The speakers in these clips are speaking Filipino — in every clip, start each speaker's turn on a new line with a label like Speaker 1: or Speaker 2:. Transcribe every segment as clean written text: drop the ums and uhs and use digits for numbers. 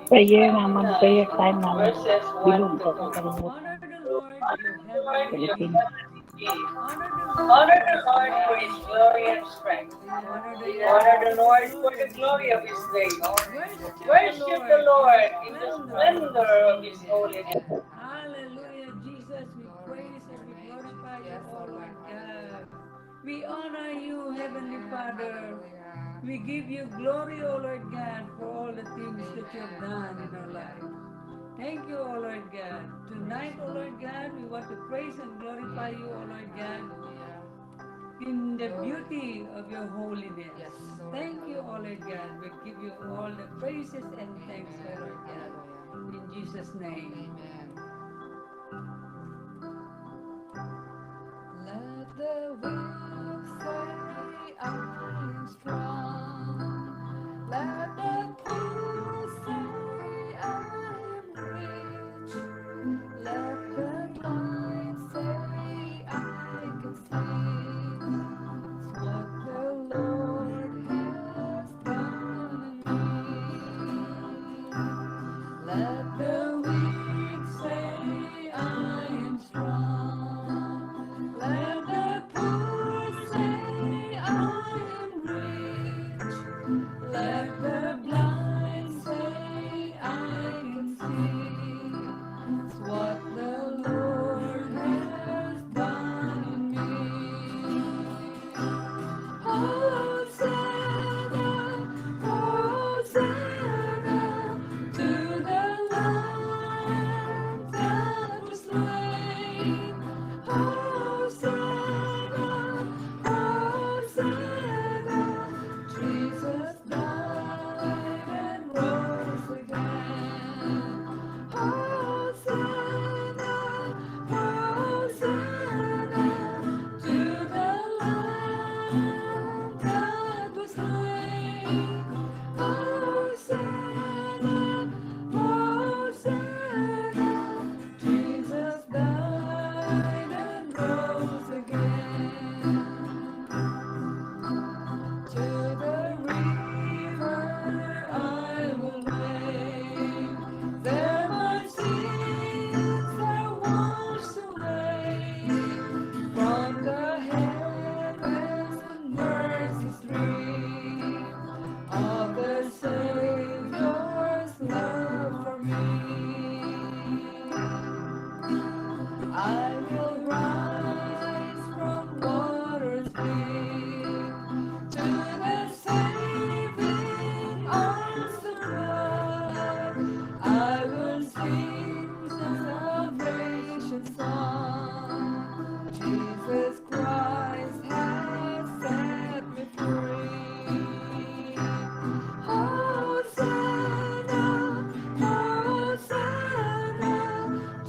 Speaker 1: prayer naman, prayer time naman, bilog sa
Speaker 2: Honor
Speaker 1: kalimutan.
Speaker 2: the Lord, you heavenly
Speaker 1: Philippines.
Speaker 2: King. Honor the Lord
Speaker 3: Honor
Speaker 2: for
Speaker 3: the
Speaker 2: his
Speaker 3: Lord for
Speaker 2: glory
Speaker 3: his
Speaker 2: and
Speaker 3: glory
Speaker 2: strength.
Speaker 3: and strength.
Speaker 2: Honor the
Speaker 3: Honor
Speaker 2: Lord
Speaker 3: the
Speaker 2: for the
Speaker 3: Lord for
Speaker 2: glory
Speaker 3: the
Speaker 2: of his
Speaker 3: glory of
Speaker 2: name.
Speaker 3: his name.
Speaker 2: Worship the
Speaker 3: Worship the
Speaker 2: Lord in the
Speaker 3: Lord in the
Speaker 2: splendor of his
Speaker 3: splendor of his
Speaker 2: holiness.
Speaker 3: holiness.
Speaker 2: Hallelujah, Jesus, we praise and we glorify you, O Lord God. We honor you, Heavenly Father. We give you glory, O Lord God, for all the things that you have done in our life. Thank you, O Lord God. Tonight, O Lord God, we want to praise and glorify you, O Lord God, in the beauty of your holiness. Thank you, O Lord God. We give you all the praises and thanks, O Lord God. In Jesus' name.
Speaker 4: Let the weak say I am strong. Let the poor say I am rich. Let the blind say I can see. It's what the Lord has done in me. Let the weak say I am strong. Let the poor say I am rich. Let the blind say I can see. It's what the Lord has done in me. Hosanna, Hosanna to the Lamb that was slain. Hosanna, Hosanna, Jesus died and rose again. Hosanna, Hosanna to the Lamb that was slain. Hosanna, Hosanna, Jesus died and rose again. To the river I will wade. There my sins are washed away. From the heavens and mercy stream of the Savior's love for me. I will rise from waters deep to the saving arms above. I will sing the salvation song. Jesus Christ has set me free. Hosanna, Hosanna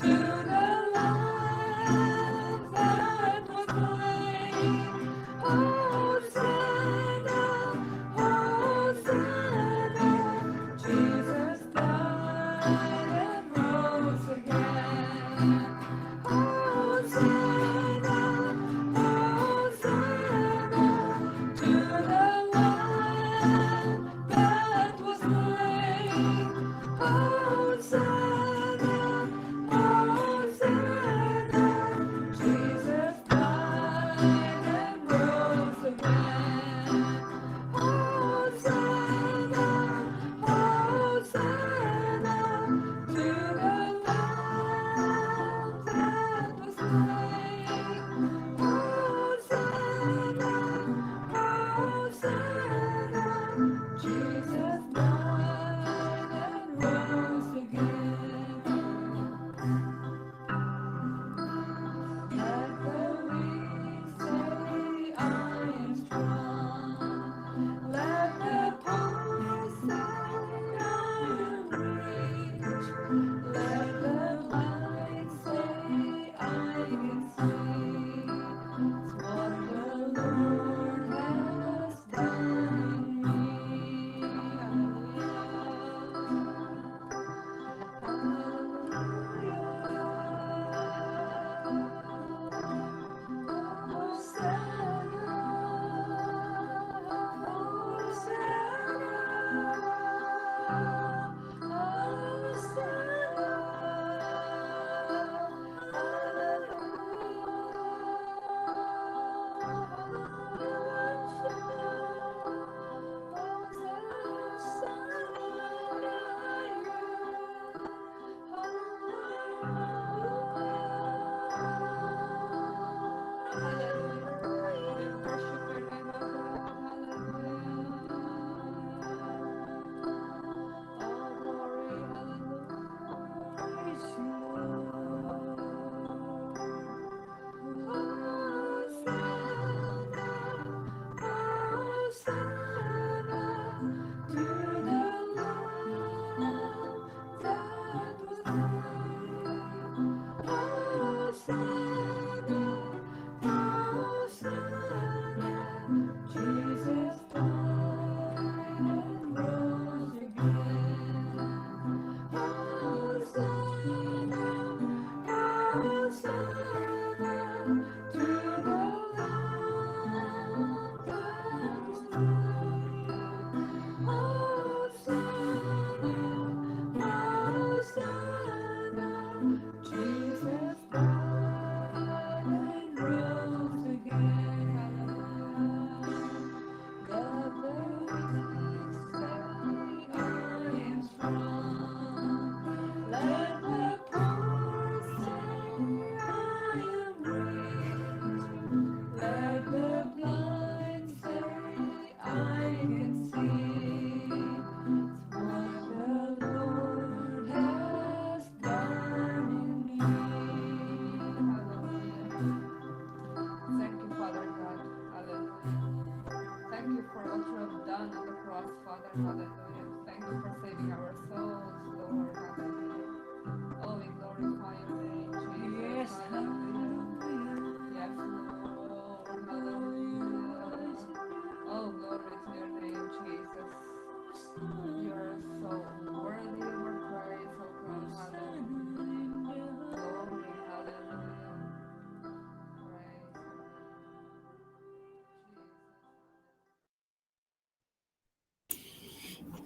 Speaker 4: to the Lamb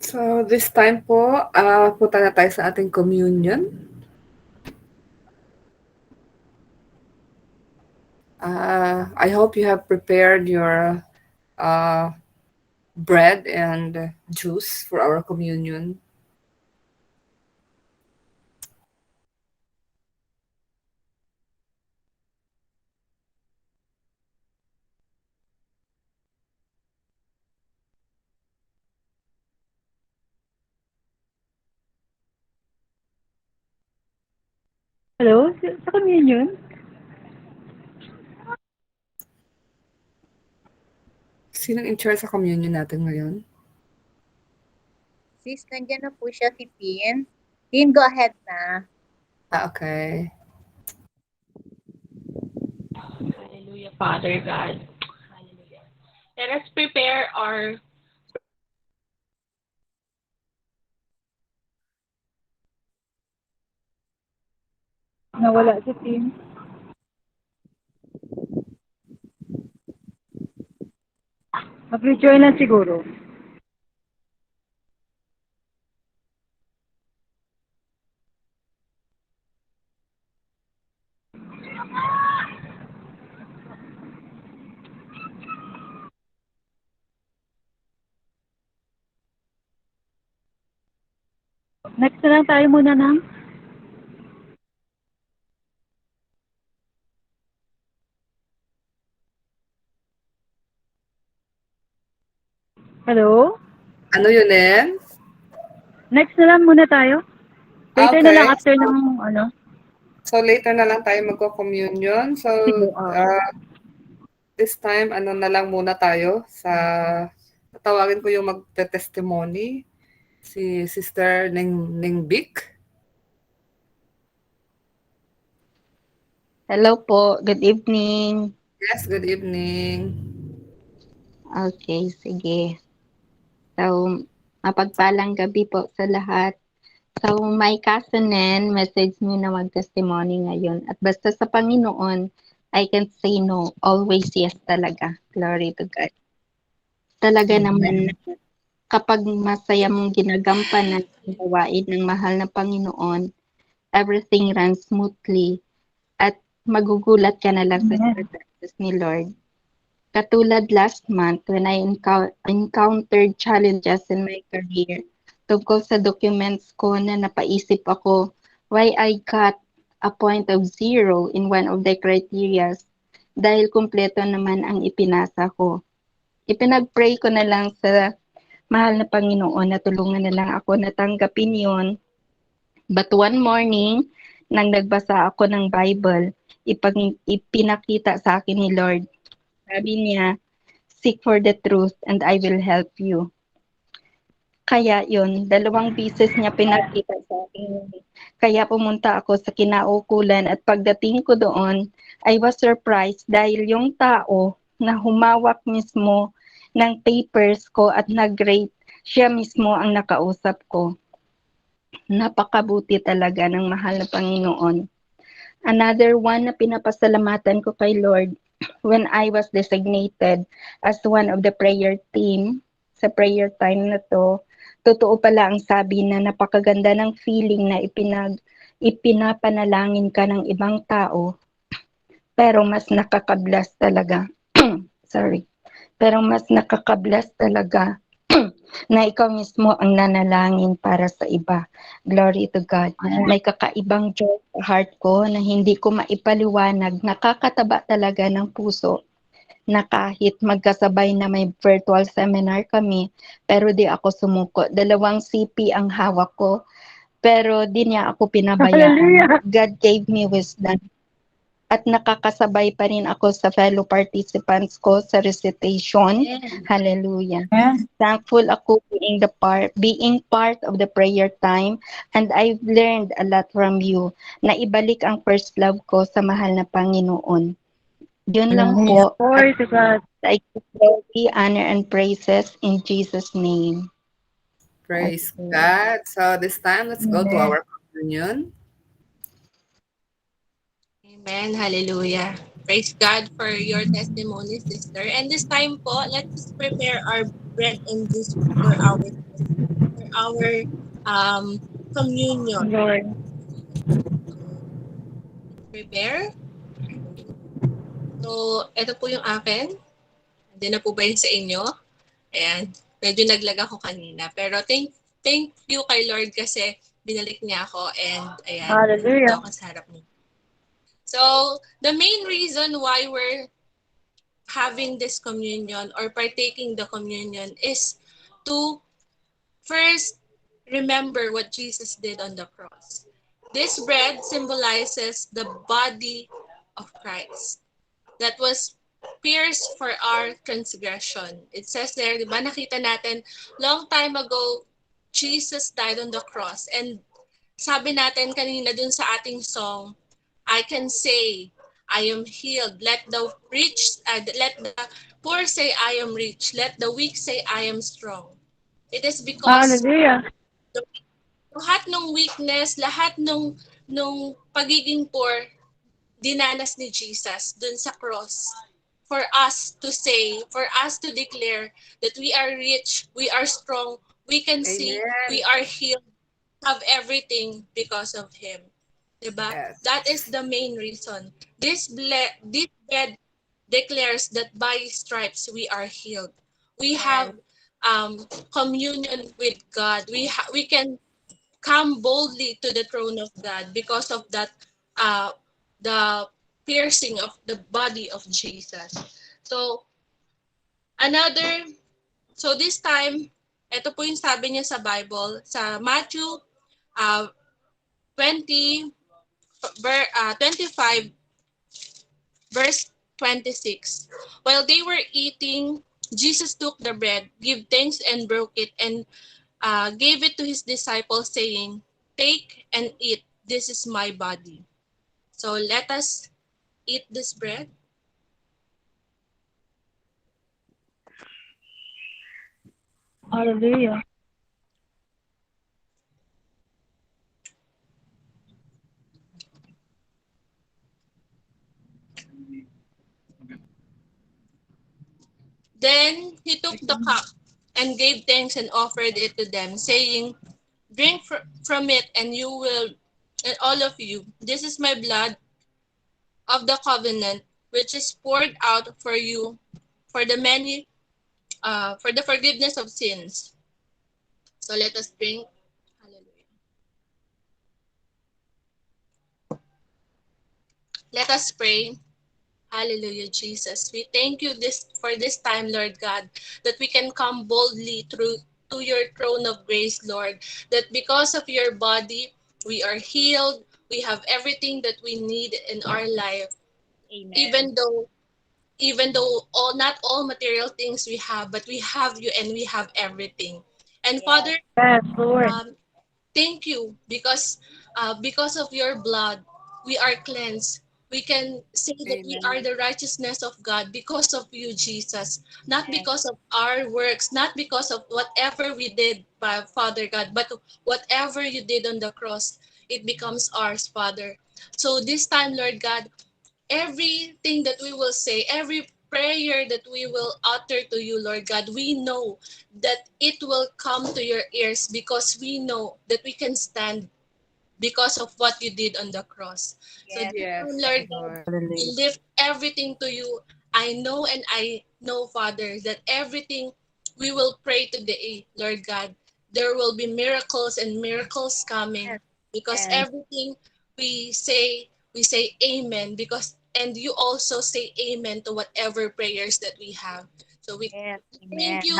Speaker 4: So, this time po, punta na tayo sa ating communion. I hope you have prepared your uh, bread and juice for our communion.
Speaker 1: Hello? Sa communion?
Speaker 4: Sinong in charge sa communion natin ngayon?
Speaker 3: Sis, nandiyan na po siya si Tin. Tin, go ahead na.
Speaker 4: Okay.
Speaker 5: Hallelujah, Father God. Hallelujah. Let us prepare our
Speaker 1: Nawala si Tim. Mag-rejoin lang siguro. Next na lang tayo muna ng Hello?
Speaker 4: Ano yun, Nen?
Speaker 1: Next na lang muna tayo. Later na
Speaker 4: Okay.
Speaker 1: lang after ng ano.
Speaker 4: So, later na lang tayo magko-communion. So,
Speaker 1: Sige,
Speaker 4: this time, ano na lang muna tayo sa... Tatawagin ko yung magte-testimony, si Sister Ning Vic.
Speaker 6: Hello po, good evening.
Speaker 4: Yes, good evening.
Speaker 6: Okay, sige. So, mapagpalang gabi po sa lahat. So, my cousin Nen, message me na mag-testimony ngayon. At basta sa Panginoon, I can say no. Always yes talaga. Glory to God. Talaga naman, kapag masaya mong ginagampanan ang gawain ng mahal na Panginoon, everything runs smoothly at magugulat ka na lang sa success ni Lord. Katulad last month when I encountered challenges in my career tungkol sa documents ko na napaisip ako why I got a point of 0 in one of the criteria dahil kumpleto naman ang ipinasa ko. Ipinag-pray ko na lang sa mahal na Panginoon na tulungan na lang ako na tanggapin yon. But one morning, nang nagbasa ako ng Bible, ipinakita sa akin ni Lord. Sabi niya, seek for the truth and I will help you. Kaya yun, 2 beses niya pinakita sa akin. Kaya pumunta ako sa kinaukulan at pagdating ko doon, I was surprised dahil yung tao na humawak mismo ng papers ko at nag-rate, siya mismo ang nakausap ko. Napakabuti talaga ng mahal na Panginoon. Another one na pinapasalamatan ko kay Lord when I was designated as one of the prayer team sa prayer time na to, totoo pala ang sabi na napakaganda ng feeling na ipinapanalangin ka ng ibang tao, pero mas nakakablas talaga. Sorry. Pero mas nakakablas talaga na ikaw mismo ang nanalangin para sa iba. Glory to God. May kakaibang joy sa heart ko na hindi ko maipaliwanag. Nakakataba talaga ng puso na kahit magkasabay na may virtual seminar kami, pero di ako sumuko. 2 CP ang hawak ko, pero di niya ako pinabayaan. God gave me wisdom. At nakakasabay pa rin ako sa fellow participants ko sa recitation. Hallelujah. Thankful ako being part of the prayer time, and I've learned a lot from you na ibalik ang first love ko sa mahal na Panginoon. Yun lang po.
Speaker 1: Glory to God.
Speaker 6: I give glory, honor, and praises in Jesus' name.
Speaker 4: Praise God. So this time, let's go to our communion.
Speaker 5: Amen. Hallelujah. Praise God for your testimony, sister. And this time po, let's prepare our bread and juice for our communion.
Speaker 1: Lord.
Speaker 5: Prepare. So, ito po yung akin. Hindi na po ba yun sa inyo? Ayan. Medyo naglag ako kanina. Pero thank you kay Lord kasi binalik niya ako and ayan.
Speaker 1: Hallelujah.
Speaker 5: Nandito ako sa harap niyo. So, the main reason why we're having this communion or partaking the communion is to first remember what Jesus did on the cross. This bread symbolizes the body of Christ that was pierced for our transgression. It says there, di ba, nakita natin, long time ago, Jesus died on the cross. And sabi natin kanina dun sa ating song, I can say, I am healed. Let the poor say, I am rich. Let the weak say, I am strong. It is because
Speaker 1: Hallelujah.
Speaker 5: lahat ng weakness, lahat nung pagiging poor, dinanas ni Jesus dun sa cross for us to say, for us to declare that we are rich, we are strong, we can see, we are healed, have everything because of Him. Diba?
Speaker 4: Yes.
Speaker 5: That is the main reason. This bread declares that by stripes we are healed. We have communion with God. We can come boldly to the throne of God because of that the piercing of the body of Jesus. So this time, ito po yung sabi niya sa Bible, sa Matthew 25 verse 26. While they were eating, Jesus took the bread, gave thanks and broke it, and gave it to his disciples, saying, "Take and eat. This is my body." So let us eat this bread.
Speaker 1: Hallelujah.
Speaker 5: Then he took the cup and gave thanks and offered it to them, saying, "Drink from it, and you will, and all of you. This is my blood of the covenant, which is poured out for you, for the for the forgiveness of sins." So let us drink. Hallelujah. Let us pray. Hallelujah, Jesus. We thank you for this time, Lord God, that we can come boldly to your throne of grace, Lord, that because of your body, we are healed. We have everything that we need in our life.
Speaker 3: Amen.
Speaker 5: Even though not all material things we have, but we have you and we have everything. And
Speaker 3: Yes.
Speaker 5: Father,
Speaker 1: Yes, Lord.
Speaker 5: thank you because of your blood, we are cleansed. We can say that we are the righteousness of God because of you, Jesus. Not
Speaker 3: Yes.
Speaker 5: because of our works, not because of whatever we did, Father God, but whatever you did on the cross, it becomes ours, Father. So this time, Lord God, everything that we will say, every prayer that we will utter to you, Lord God, we know that it will come to your ears because we know that we can stand because of what you did on the cross. So
Speaker 3: Yes.
Speaker 5: this
Speaker 4: Yes,
Speaker 5: time, Lord God,
Speaker 4: Lord.
Speaker 5: we lift everything to you. I know and I know, Father, that everything we will pray today, Lord God, there will be miracles and miracles coming
Speaker 3: Yes.
Speaker 5: because
Speaker 3: Yes.
Speaker 5: everything we say amen because and you also say amen to whatever prayers that we have. So we
Speaker 3: Yes.
Speaker 5: thank
Speaker 3: Amen.
Speaker 5: you.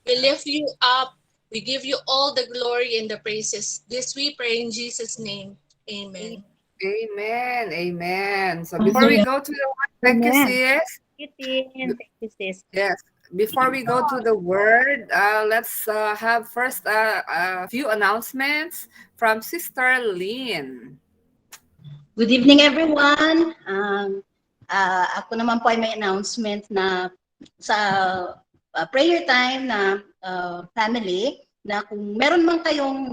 Speaker 5: We lift you up. We give you all the glory and the praises. This we pray in Jesus' name. Amen.
Speaker 4: Amen. Amen. So before we go to the word, thank you,
Speaker 1: Amen.
Speaker 4: sis.
Speaker 3: Thank you, sis.
Speaker 4: Yes. Before we go to the word, let's have first a few announcements from Sister Lynn.
Speaker 7: Good evening, everyone. Ako naman po ay may announcement na sa prayer time na family na kung meron man kayong,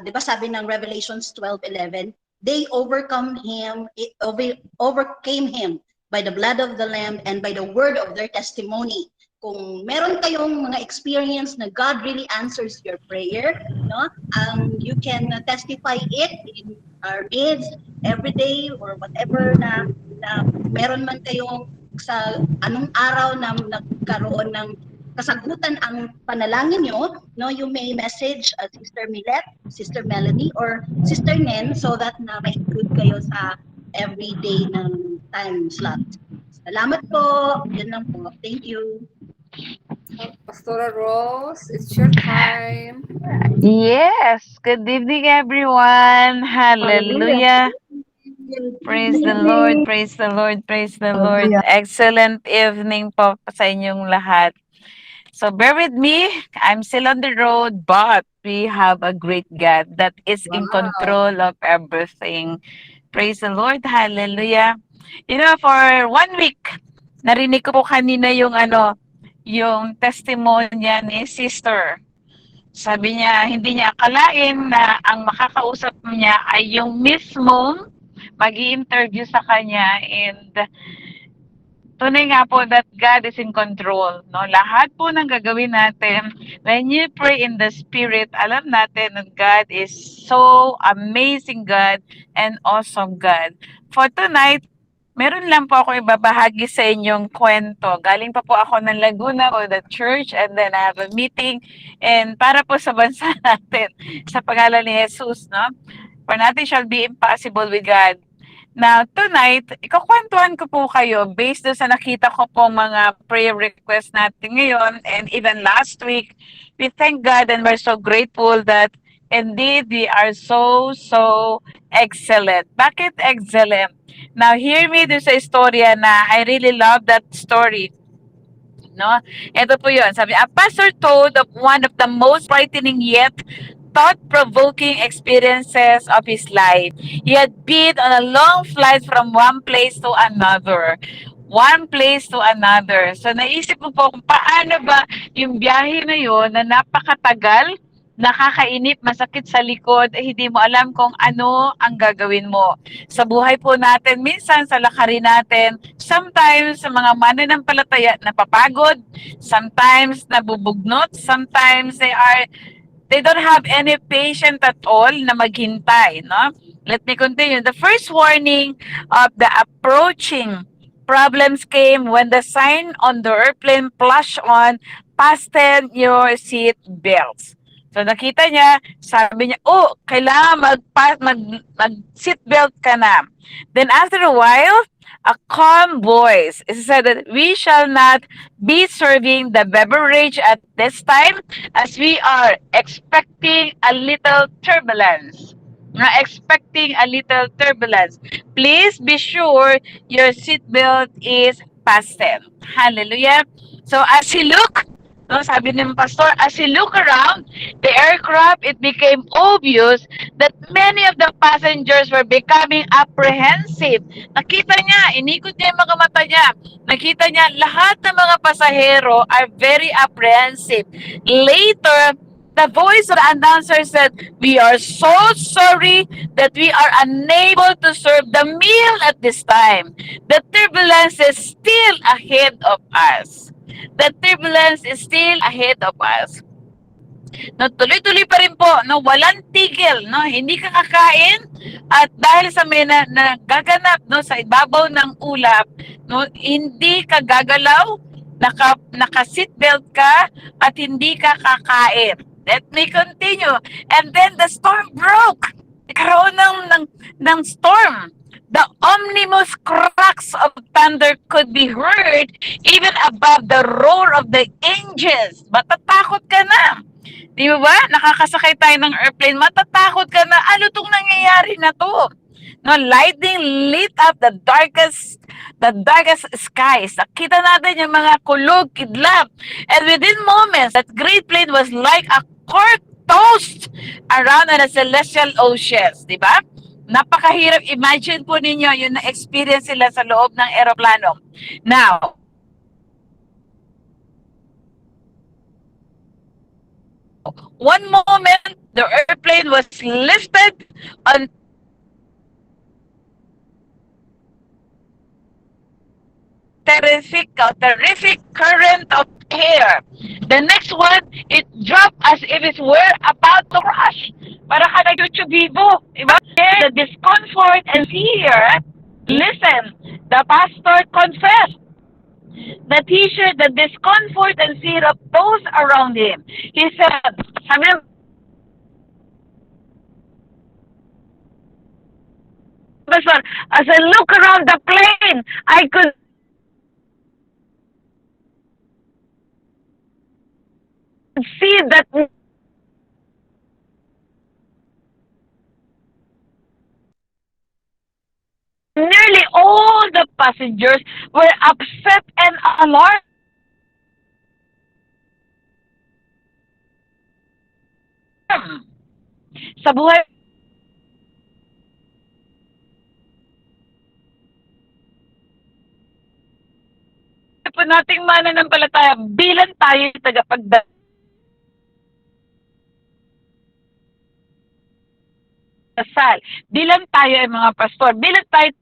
Speaker 7: di ba sabi ng Revelations 12:11, they overcame him by the blood of the Lamb and by the word of their testimony. kung meron kayong mga experience na God really answers your prayer, no? You can testify it in our midst every day or whatever na meron man kayong sa anong araw na nagkaroon ng kasagutan ang panalangin nyo, no, you may message Sister Millet, Sister Melanie, or Sister Nen so that na may include kayo sa everyday ng time slot. Salamat po. Yun lang po. Thank you.
Speaker 4: Pastora Rose, it's your time.
Speaker 8: Yes. Good evening, everyone. Hallelujah. Praise the Lord. Praise the Lord. Praise the Lord. Excellent evening po sa inyong lahat. So bear with me. I'm still on the road, but we have a great God that is in control of everything. Praise the Lord. Hallelujah. You know, for 1 week, narinig ko po kanina yung testimonya ni Sister. Sabi niya, hindi niya akalain na ang makakausap niya ay yung mismong mag-i-interview sa kanya, and tunay nga po that God is in control. No? Lahat po ng gagawin natin, when you pray in the Spirit, alam natin that God is so amazing God and awesome God. For tonight, meron lang po ako ibabahagi sa inyong kwento. Galing pa po ako ng Laguna o the church, and then I have a meeting, and para po sa bansa natin, sa pangalan ni Jesus, no? For nothing shall be impossible with God. Now, tonight, ikakwentuhan ko po kayo based doon sa nakita ko po mga prayer requests natin ngayon, and even last week. We thank God and we're so grateful that indeed we are so excellent. Bakit excellent? Now, hear me doon sa istorya na I really love that story. No? Ito po yun. Sabi, a pastor told of one of the most frightening yet thought-provoking experiences of his life. He had been on a long flight from one place to another. One place to another. So naisip ko po kung paano ba yung biyahe na yun na napakatagal, nakakainip, masakit sa likod, hindi mo alam kung ano ang gagawin mo. Sa buhay po natin, minsan sa lakarin natin, sometimes sa mga mananampalataya napapagod, sometimes nabubugnot, sometimes they don't have any patient at all na maghintay, no? Let me continue. The first warning of the approaching problems came when the sign on the airplane flashed on, fasten your seat belts. So nakita niya, sabi niya, oh, kailangan mag-seat belt ka na. Then after a while, a calm voice said that we shall not be serving the beverage at this time as we are expecting a little turbulence. Expecting a little turbulence. Please be sure your seatbelt is fastened. Hallelujah. So as he looked, no, sabi ng pastor, as he looked around the aircraft, it became obvious that many of the passengers were becoming apprehensive. Nakita niya, inikot niya yung mga mata niya. Nakita niya, lahat ng mga pasahero are very apprehensive. Later, the voice of the announcer said, we are so sorry that we are unable to serve the meal at this time. The turbulence is still ahead of us. The turbulence is still ahead of us. No, tuloy-tuloy pa rin po, no, walang tigil, no, hindi ka kakain at dahil sa may nagaganap, no, sa ibabaw ng ulap, no, hindi ka gagalaw, naka-seatbelt ka at hindi ka kakain. Let me continue. And then the storm broke. Nagkaroon ng storm. The ominous cracks of thunder could be heard even above the roar of the angels. Matatakot ka na. Di ba? Nakakasakay tayo ng airplane, matatakot ka na, ano itong nangyayari na to? No, lightning lit up the darkest skies. Nakita natin yung mga kulog, kidlat. And within moments, that great plane was like a cork tossed around on the celestial oceans. Di ba? Napakahirap. Imagine po ninyo yung na-experience sila sa loob ng aeroplano. Now, one moment, the airplane was lifted on terrific current of hair. The next one, it dropped as if it were about to crash. Para ka nag-YouTube vivo. Diba? The discomfort and fear. Listen, the pastor confessed the teacher the discomfort and fear of those around him. He said, sabi ng pastor, as I look around the plane, I could see that nearly all the passengers were upset and alarmed. Sa buhay po nating mananampalataya bilang tayo tagapagdasal, bilang tayo ay mga pastor, bilang tayo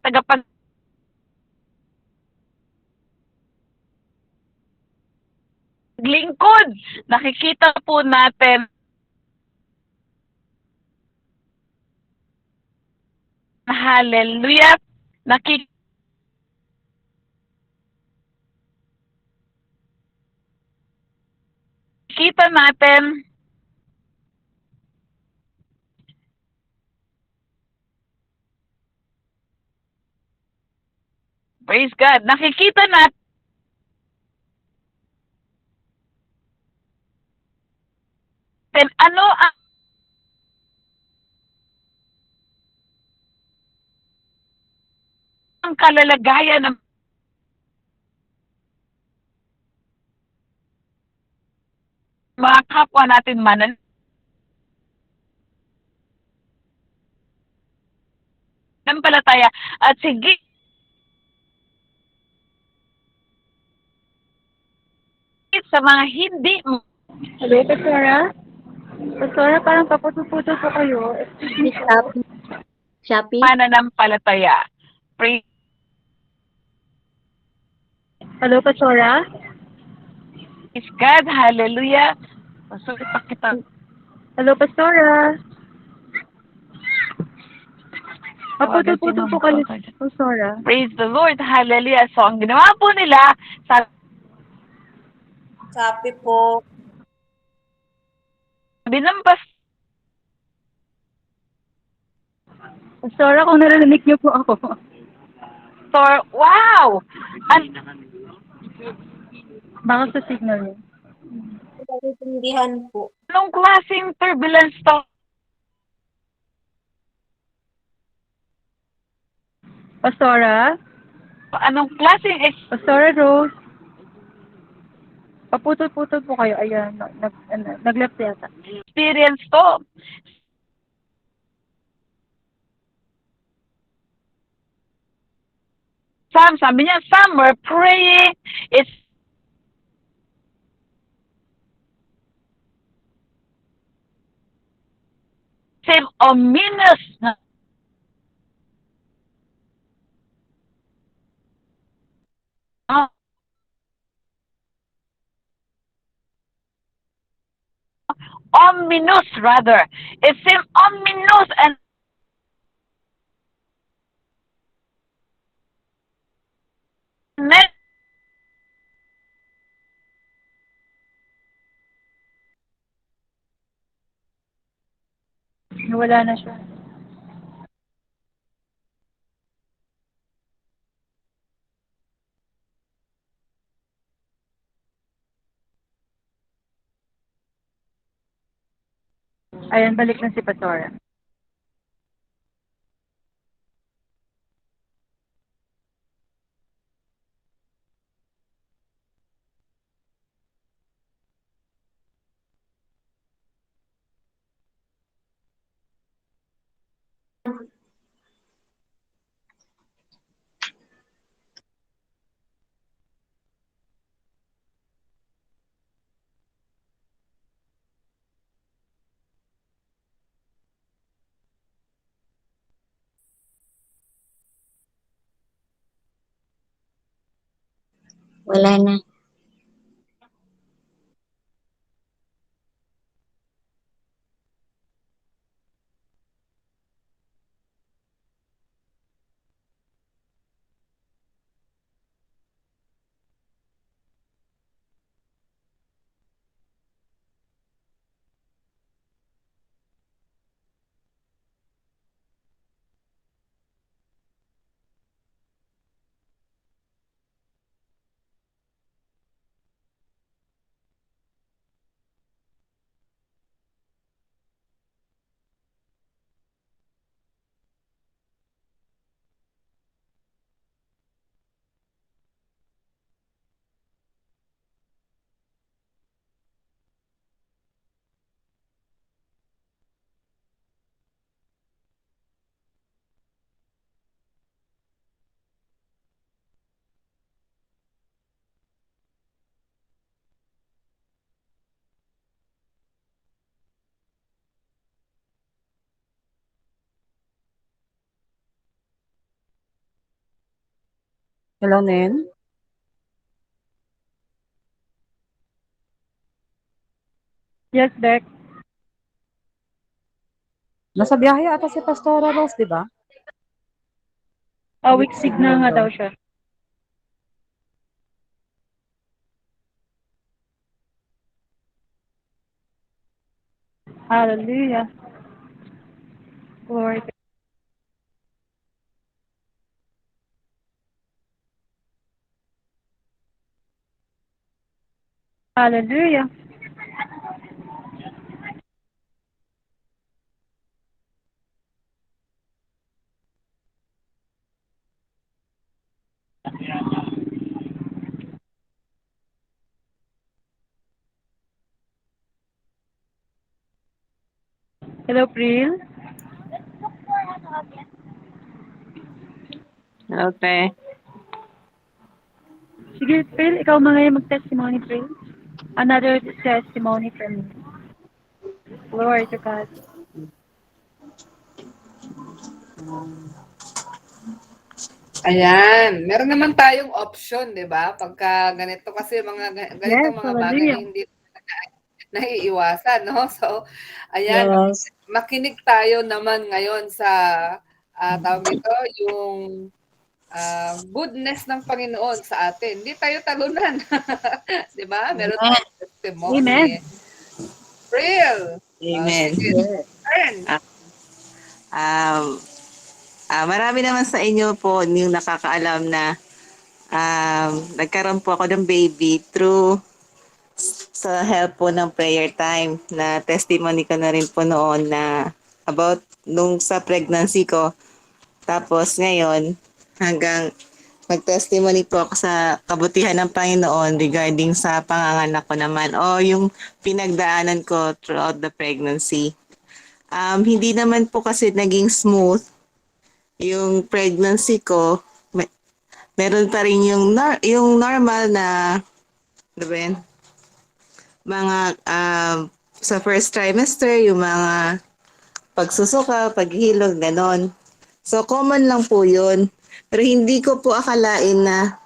Speaker 8: tagapaglingkod, nakikita po natin hallelujah, nakikita natin praise God, nakikita natin ano ang kalalagayan ng mga kapwa natin mananampalataya at sige sa mga hindi
Speaker 1: Hello, Pastora? Pastora, parang paputo-puto po kayo.
Speaker 3: Miss Shopee. Shopee.
Speaker 8: mananampalataya. Praise
Speaker 1: Hello, Pastora?
Speaker 8: God, hallelujah. Sorry, pakita.
Speaker 1: Hello, Pastora? Paputo-puto po kayo, Pastora.
Speaker 8: Praise the Lord, hallelujah. So, ang ginawa po nila,
Speaker 9: Sabi po.
Speaker 8: sabi ng
Speaker 1: Pastora, kung narinig niyo po ako.
Speaker 8: pastor, wow!
Speaker 1: Baka sa signal niyo.
Speaker 9: Naiintindihan po.
Speaker 8: Anong klaseng turbulence to?
Speaker 1: Pastora?
Speaker 8: Anong klaseng
Speaker 1: Pastora Rose? Paputol-putol po kayo. Ayan, nag-left yata.
Speaker 8: experience to? Sabi niya, some were praying. It's seemed ominous. Ominous, rather. It seemed ominous and
Speaker 1: Wala na siya. Ayan, balik na si Pastora.
Speaker 3: Wala na.
Speaker 9: Hello, Nen?
Speaker 1: Yes, Beck.
Speaker 9: Nasa biyahe ata si Pastora Rose, di ba?
Speaker 1: Weak signal nga daw siya. Hallelujah. Glory to Hallelujah. Hello, Pril.
Speaker 8: Okay.
Speaker 1: Sige, Pril, ikaw mga yung mag-testimony, Pril. Another testimony from me. Glory to God.
Speaker 4: Ayan, meron naman tayong option, 'di ba? Pagka ganito kasi ganitong mga bagay
Speaker 1: hallelujah.
Speaker 4: hindi naiiwasan, no? So, ayan,
Speaker 9: Yes.
Speaker 4: makinig tayo naman ngayon sa tawag dito, yung goodness ng Panginoon sa atin. Hindi tayo talunan. 'Di ba? Meron tayong
Speaker 1: Amen.
Speaker 4: testimony. Real.
Speaker 10: Amen.
Speaker 4: Sige. Ayan.
Speaker 10: Marami naman sa inyo po yung nakakaalam na nagkaroon po ako ng baby through sa help po ng prayer time na testimony ko na rin po noon na about nung sa pregnancy ko. Tapos ngayon, hanggang mag-testimony po ako sa kabutihan ng Panginoon regarding sa panganganak ko naman o yung pinagdaanan ko throughout the pregnancy. Hindi naman po kasi naging smooth yung pregnancy ko. Meron pa rin yung normal na ano ba yun? Mga sa first trimester, yung mga pagsusuka, paghilog, ganon. So, common lang po yun. Pero hindi ko po akalain na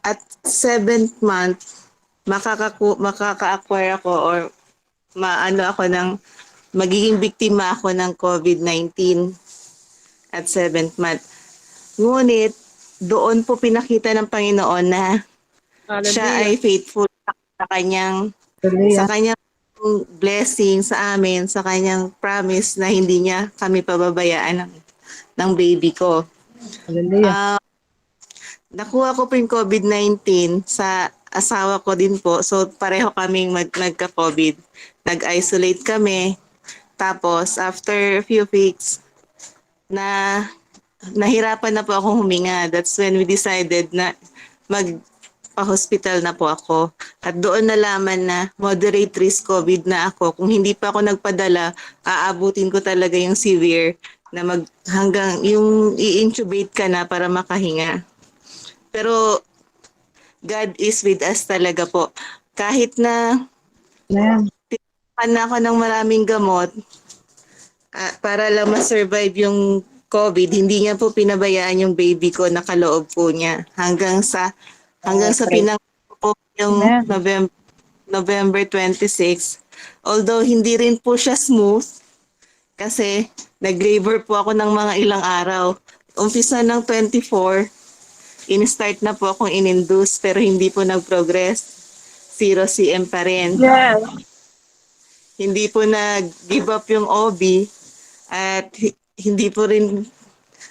Speaker 10: at 7th month, makaka-acquire ako or maano ako ng magiging biktima ako ng COVID-19 at 7th month. Ngunit, doon po pinakita ng Panginoon na siya ay faithful sa kanyang blessing sa amin, sa kanyang promise na hindi niya kami pababayaan ng baby ko. Nakuha ko po yung COVID-19 sa asawa ko din po. So pareho kaming nagka-COVID. Nag-isolate kami. Tapos after a few weeks, nahirapan na po akong huminga. That's when we decided na magpa-hospital na po ako. At doon nalaman na moderate risk COVID na ako. Kung hindi pa ako nagpadala, aabutin ko talaga yung severe na hanggang yung i-intubate ka na para makahinga. Pero God is with us talaga po. Kahit na tinangan na ako ng maraming gamot para lang ma-survive yung COVID, hindi niya po pinabayaan yung baby ko, nakaloob po niya hanggang sa pinanganak po yung November 26. Although hindi rin po siya smooth kasi nag-labor po ako ng mga ilang araw. Umpisa ng 24, in-start na po akong in-induce pero hindi po nag-progress. 0 cm pa rin.
Speaker 1: Yes.
Speaker 10: Hindi po nag-give up yung OB at hindi po rin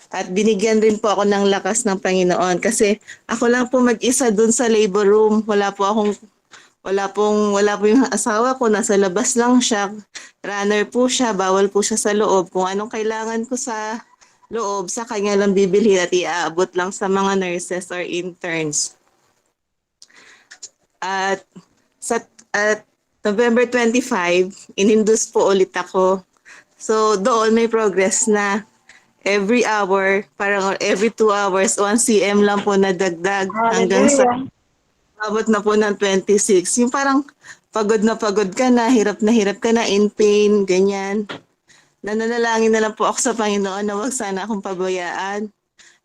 Speaker 10: at binigyan rin po ako ng lakas ng Panginoon kasi ako lang po mag-isa dun sa labor room. Wala po yung asawa ko, nasa labas lang siya. Runner po siya, bawal po siya sa loob. Kung anong kailangan ko sa loob, sa kanya lang bibilhin at iaabot lang sa mga nurses or interns. At November 25, in-induce po ulit ako. So doon may progress na every hour, parang every 2 hours, 1 cm lang po nadagdag hanggang sa abot na po ng 26. Yung parang pagod ka na hirap ka na, in pain, ganyan. Nananalangin na lang po ako sa Panginoon na wag sana akong pabayaan.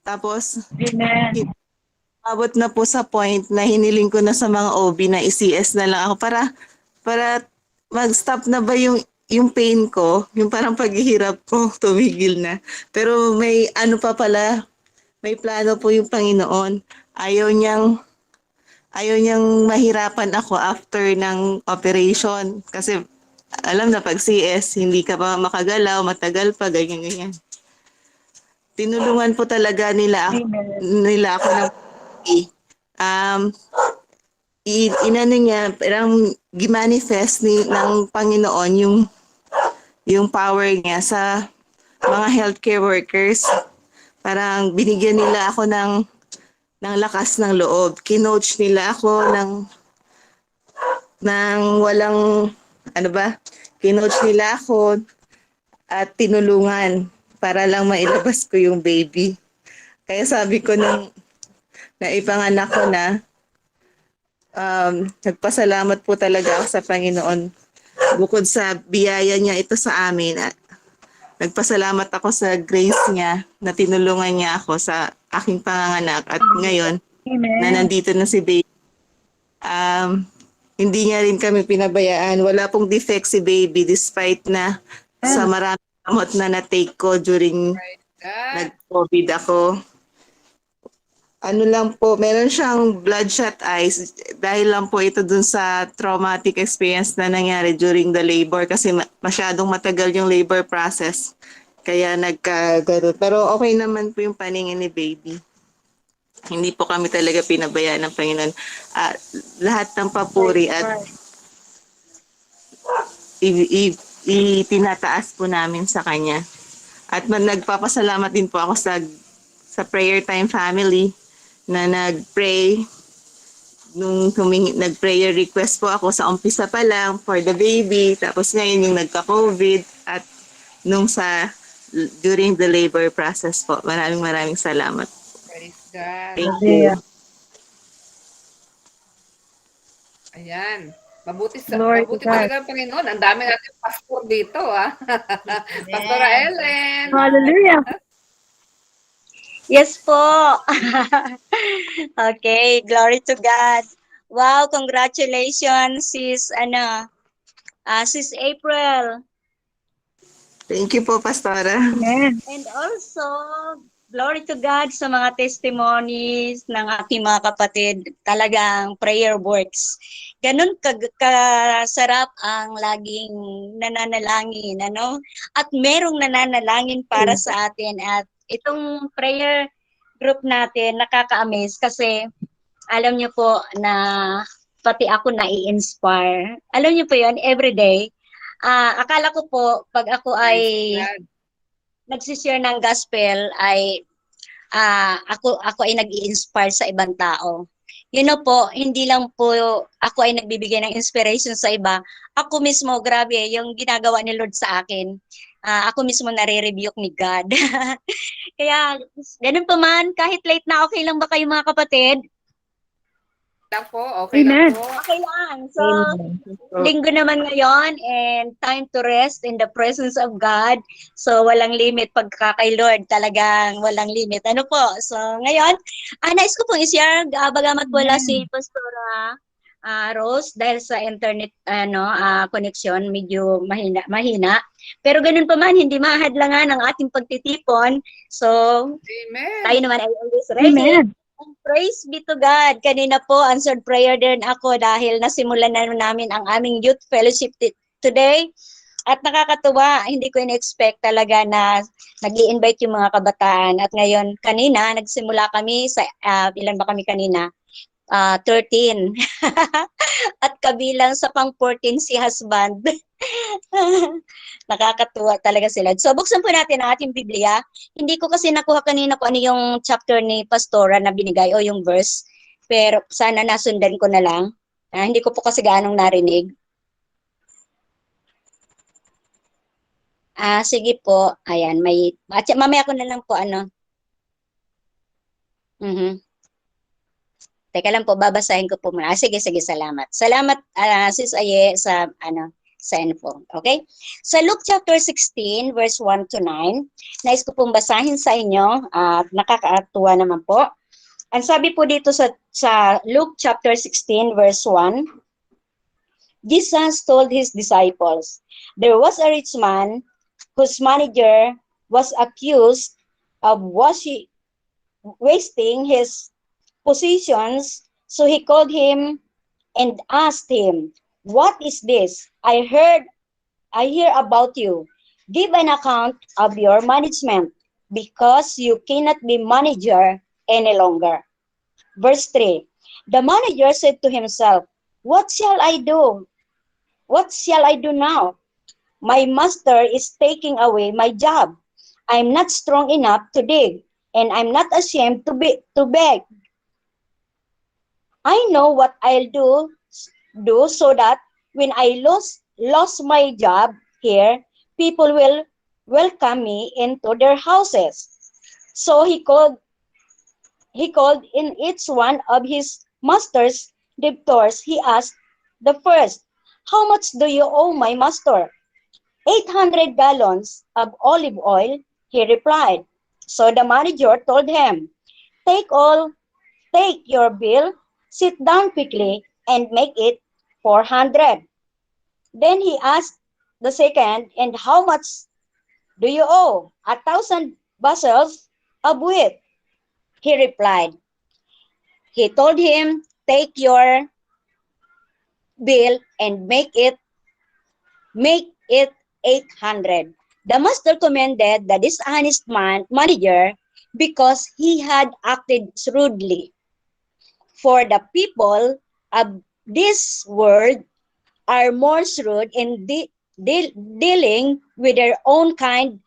Speaker 10: Tapos, abot na po sa point na hiniling ko na sa mga OB na i-CS na lang ako para mag-stop na ba yung pain ko, yung parang paghihirap ko, tumigil na. Pero may ano pa pala, may plano po yung Panginoon. Ayaw niyang mahirapan ako after ng operation. Kasi alam na pag CS, hindi ka pa makagalaw, matagal pa, ganyan-ganyan. Tinulungan po talaga nila ako ng inano niya, parang gimanifest ng Panginoon yung power niya sa mga healthcare workers. Parang binigyan nila ako ng lakas ng loob. Kinoach nila ako ng walang, kinoach nila ako at tinulungan para lang mailabas ko yung baby. Kaya sabi ko nung naipanganak ko na, nagpasalamat po talaga ako sa Panginoon. Bukod sa biyaya niya ito sa amin, nagpasalamat ako sa grace niya na tinulungan niya ako sa aking panganganak. At ngayon, na nandito na si baby, hindi niya rin kami pinabayaan. Wala pong defect si baby despite na sa maraming gamot na na-take ko during nag-COVID ako. Ano lang po, meron siyang bloodshot eyes dahil lang po ito dun sa traumatic experience na nangyari during the labor kasi masyadong matagal yung labor process. Kaya nagkagano'n. Pero okay naman po yung paningin ni baby. Hindi po kami talaga pinabayaan ng Panginoon. Lahat ng papuri at itinataas po namin sa Kanya. At nagpapasalamat din po ako sa Prayer Time family na nag-pray. Nag-prayer request po ako sa umpisa pa lang for the baby. Tapos ngayon yung nagka-COVID at during the labor process po. Maraming salamat.
Speaker 4: Praise God.
Speaker 10: Thank you.
Speaker 4: Ayan. Mabuti
Speaker 1: Glory to God.
Speaker 4: talaga ang Panginoon. Ang dami natin pastor dito, Pastora Ellen.
Speaker 1: Hallelujah.
Speaker 11: Yes po. Okay, glory to God. Wow, congratulations sis sis April.
Speaker 10: Thank you po, Pastora.
Speaker 1: Amen.
Speaker 11: And also, glory to God sa mga testimonies ng aking mga kapatid. Talagang prayer works. Ganun kasarap ang laging nananalangin, At merong nananalangin para sa atin. At itong prayer group natin, nakaka-amaze kasi alam niyo po na pati ako nai-inspire. Alam niyo po yun, everyday. Akala ko po, pag ako ay nagsishare ng gospel, ay ako ay nag-i-inspire sa ibang tao. Po, hindi lang po ako ay nagbibigay ng inspiration sa iba. Ako mismo, grabe, yung ginagawa ni Lord sa akin. Ako mismo nare-rebuke ni God. Kaya, ganun pa man, kahit late na, okay lang ba kayo mga kapatid?
Speaker 4: Okay lang
Speaker 1: Amen.
Speaker 4: po.
Speaker 11: Okay lang. So, linggo naman ngayon and time to rest in the presence of God. So, walang limit pagka kay Lord. Talagang walang limit. So, ngayon, nais ko pong i-share, bagamat wala si Pastora Rose dahil sa internet connection, medyo mahina. Pero ganun pa man, hindi mahadlangan ang ating pagtitipon. So, tayo naman ay always ready.
Speaker 1: Amen.
Speaker 11: Praise be to God. Kanina po, answered prayer din ako dahil nasimulan na namin ang aming youth fellowship today. At nakakatuwa, hindi ko in-expect talaga na nag-i-invite yung mga kabataan. At ngayon, kanina, nagsimula kami sa, ilan ba kami kanina? 13. At kabilang sa pang 14 si husband. Nakakatuwa talaga sila. So, buksan po natin ang ating Biblia. Hindi ko kasi nakuha kanina kung ano yung chapter ni Pastora na binigay o yung verse. Pero sana nasundan ko na lang. Hindi ko po kasi gaanong narinig. Sige po. Ayan, mamaya ko na lang po Teka lang po, babasahin ko po muna. Sige, salamat. Salamat, Sis Aye, sa info. Okay? Sa Luke chapter 16, verse 1 to 9, nais ko pong basahin sa inyo at nakakatuwa naman po. Ang sabi po dito sa Luke chapter 16 verse 1, Jesus told his disciples, there was a rich man whose manager was accused of wasting his possessions, so he called him and asked him, what is this? I hear about you. Give an account of your management, because you cannot be manager any longer. Verse 3, the manager said to himself, what shall I do? What shall I do now? My master is taking away my job. I'm not strong enough to dig, and I'm not ashamed to beg. I know what I'll do so that when I lost my job here, people will welcome me into their houses. So he called in each one of his master's debtors. He asked the first, how much do you owe my master? 800 gallons of olive oil, he replied. So the manager told him, take your bill, sit down quickly, and make it 400. Then he asked the second, and how much do you owe? 1,000 bushels of wheat, he replied. He told him, take your bill and make it 800. The master commended the dishonest manager because he had acted shrewdly. For the people of this world are more shrewd in dealing with their own kind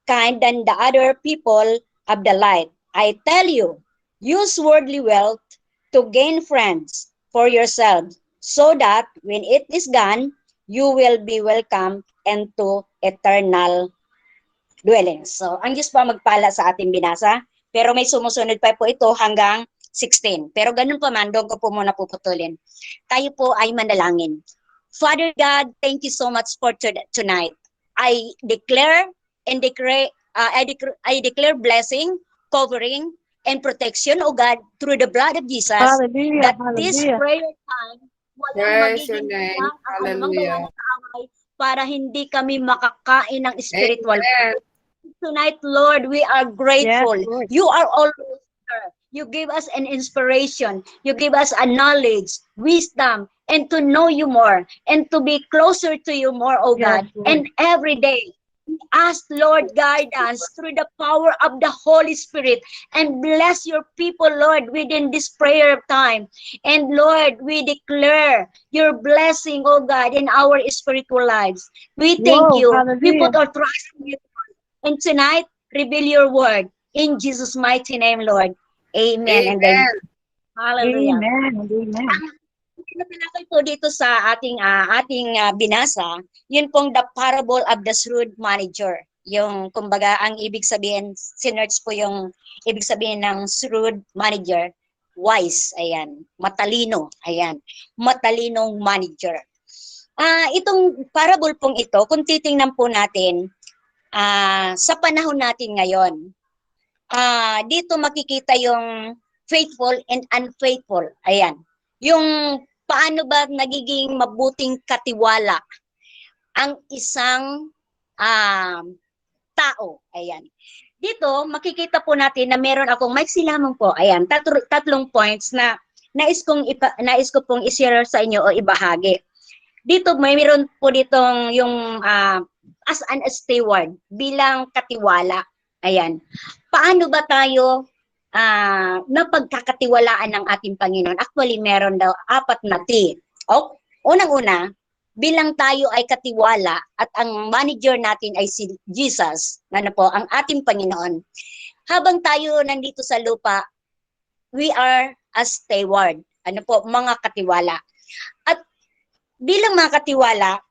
Speaker 11: than the other people of the light. I tell you, use worldly wealth to gain friends for yourselves, so that when it is gone, you will be welcomed into eternal dwellings. So, ang Diyos pa magpala sa ating binasa, pero may sumusunod pa po ito hanggang 16. Pero ganun pa man, doon ko po muna puputulin. Tayo po ay manalangin. Father God, thank you so much for tonight. I declare I declare blessing, covering, and protection, O God, through the blood of Jesus,
Speaker 1: Hallelujah.
Speaker 11: that this
Speaker 1: Hallelujah.
Speaker 11: prayer time, walang
Speaker 4: Praise your
Speaker 11: magiging
Speaker 4: name.
Speaker 11: lang at anumang gawa
Speaker 4: Hallelujah.
Speaker 11: ng kaaway para hindi kami makakain ng spiritual
Speaker 4: Amen.
Speaker 11: food. Tonight, Lord, we are grateful.
Speaker 1: Yes, Lord.
Speaker 11: You are always there. You give us an inspiration. You give us a knowledge, wisdom, and to know you more, and to be closer to you more, oh
Speaker 1: Yes,
Speaker 11: God.
Speaker 1: Lord.
Speaker 11: And every day, we ask, Lord, guidance through the power of the Holy Spirit, and bless your people, Lord, within this prayer time. And Lord, we declare your blessing, oh God, in our spiritual lives. We thank
Speaker 1: Whoa,
Speaker 11: you. We
Speaker 1: hallelujah.
Speaker 11: put our trust in you. And tonight, reveal your word in Jesus' mighty name, Lord. Amen and amen.
Speaker 4: Amen.
Speaker 11: Hallelujah.
Speaker 1: Amen and amen.
Speaker 11: Ang pinakay po dito sa ating binasa, yun pong the parable of the shrewd manager. Yung kumbaga ang ibig sabihin, sinerch ko yung ibig sabihin ng shrewd manager, wise, ayan, matalino, ayan, matalinong manager. Itong parable pong ito, kung titingnan po natin, sa panahon natin ngayon, dito makikita yung faithful and unfaithful. Ayan. Yung paano ba nagiging mabuting katiwala ang isang tao. Ayan. Dito, makikita po natin na meron akong maiksi lamang po. Ayan, tatlong points na nais ko pong i-share sa inyo o ibahagi. Dito, meron po ditong yung as an steward, bilang katiwala. Ayan. Paano ba tayo napagkakatiwalaan ng ating Panginoon? Actually, meron daw 4 na T. Unang-una, bilang tayo ay katiwala at ang manager natin ay si Jesus, ang ating Panginoon. Habang tayo nandito sa lupa, we are a steward. Mga katiwala. At bilang mga katiwala,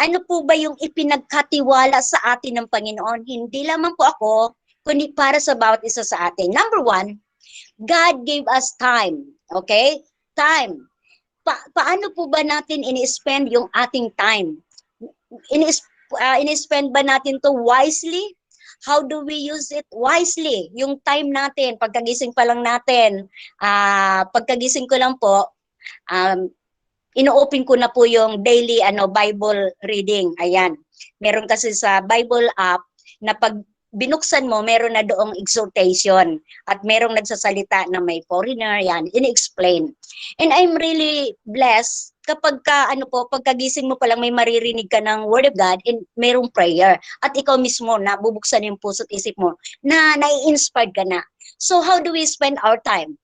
Speaker 11: ano po ba yung ipinagkatiwala sa atin ng Panginoon? Hindi lamang po ako, kundi para sa bawat isa sa atin. Number 1, God gave us time. Okay? Time. Paano po ba natin ini-spend yung ating time? Ini-spend ba natin to wisely? how do we use it wisely? Yung time natin, pagkagising pa lang natin, pagkagising ko lang po, ino-open ko na po yung daily Bible reading. Ayan. Meron kasi sa Bible app na pag binuksan mo, meron na doong exhortation at merong nagsasalita na may foreigner, yan, in-explain. And I'm really blessed kapag pagkagising mo pa lang may maririnig ka ng Word of God and merong prayer at ikaw mismo na bubuksan yung puso't isip mo na nai-inspired ka na. So how do we spend our time?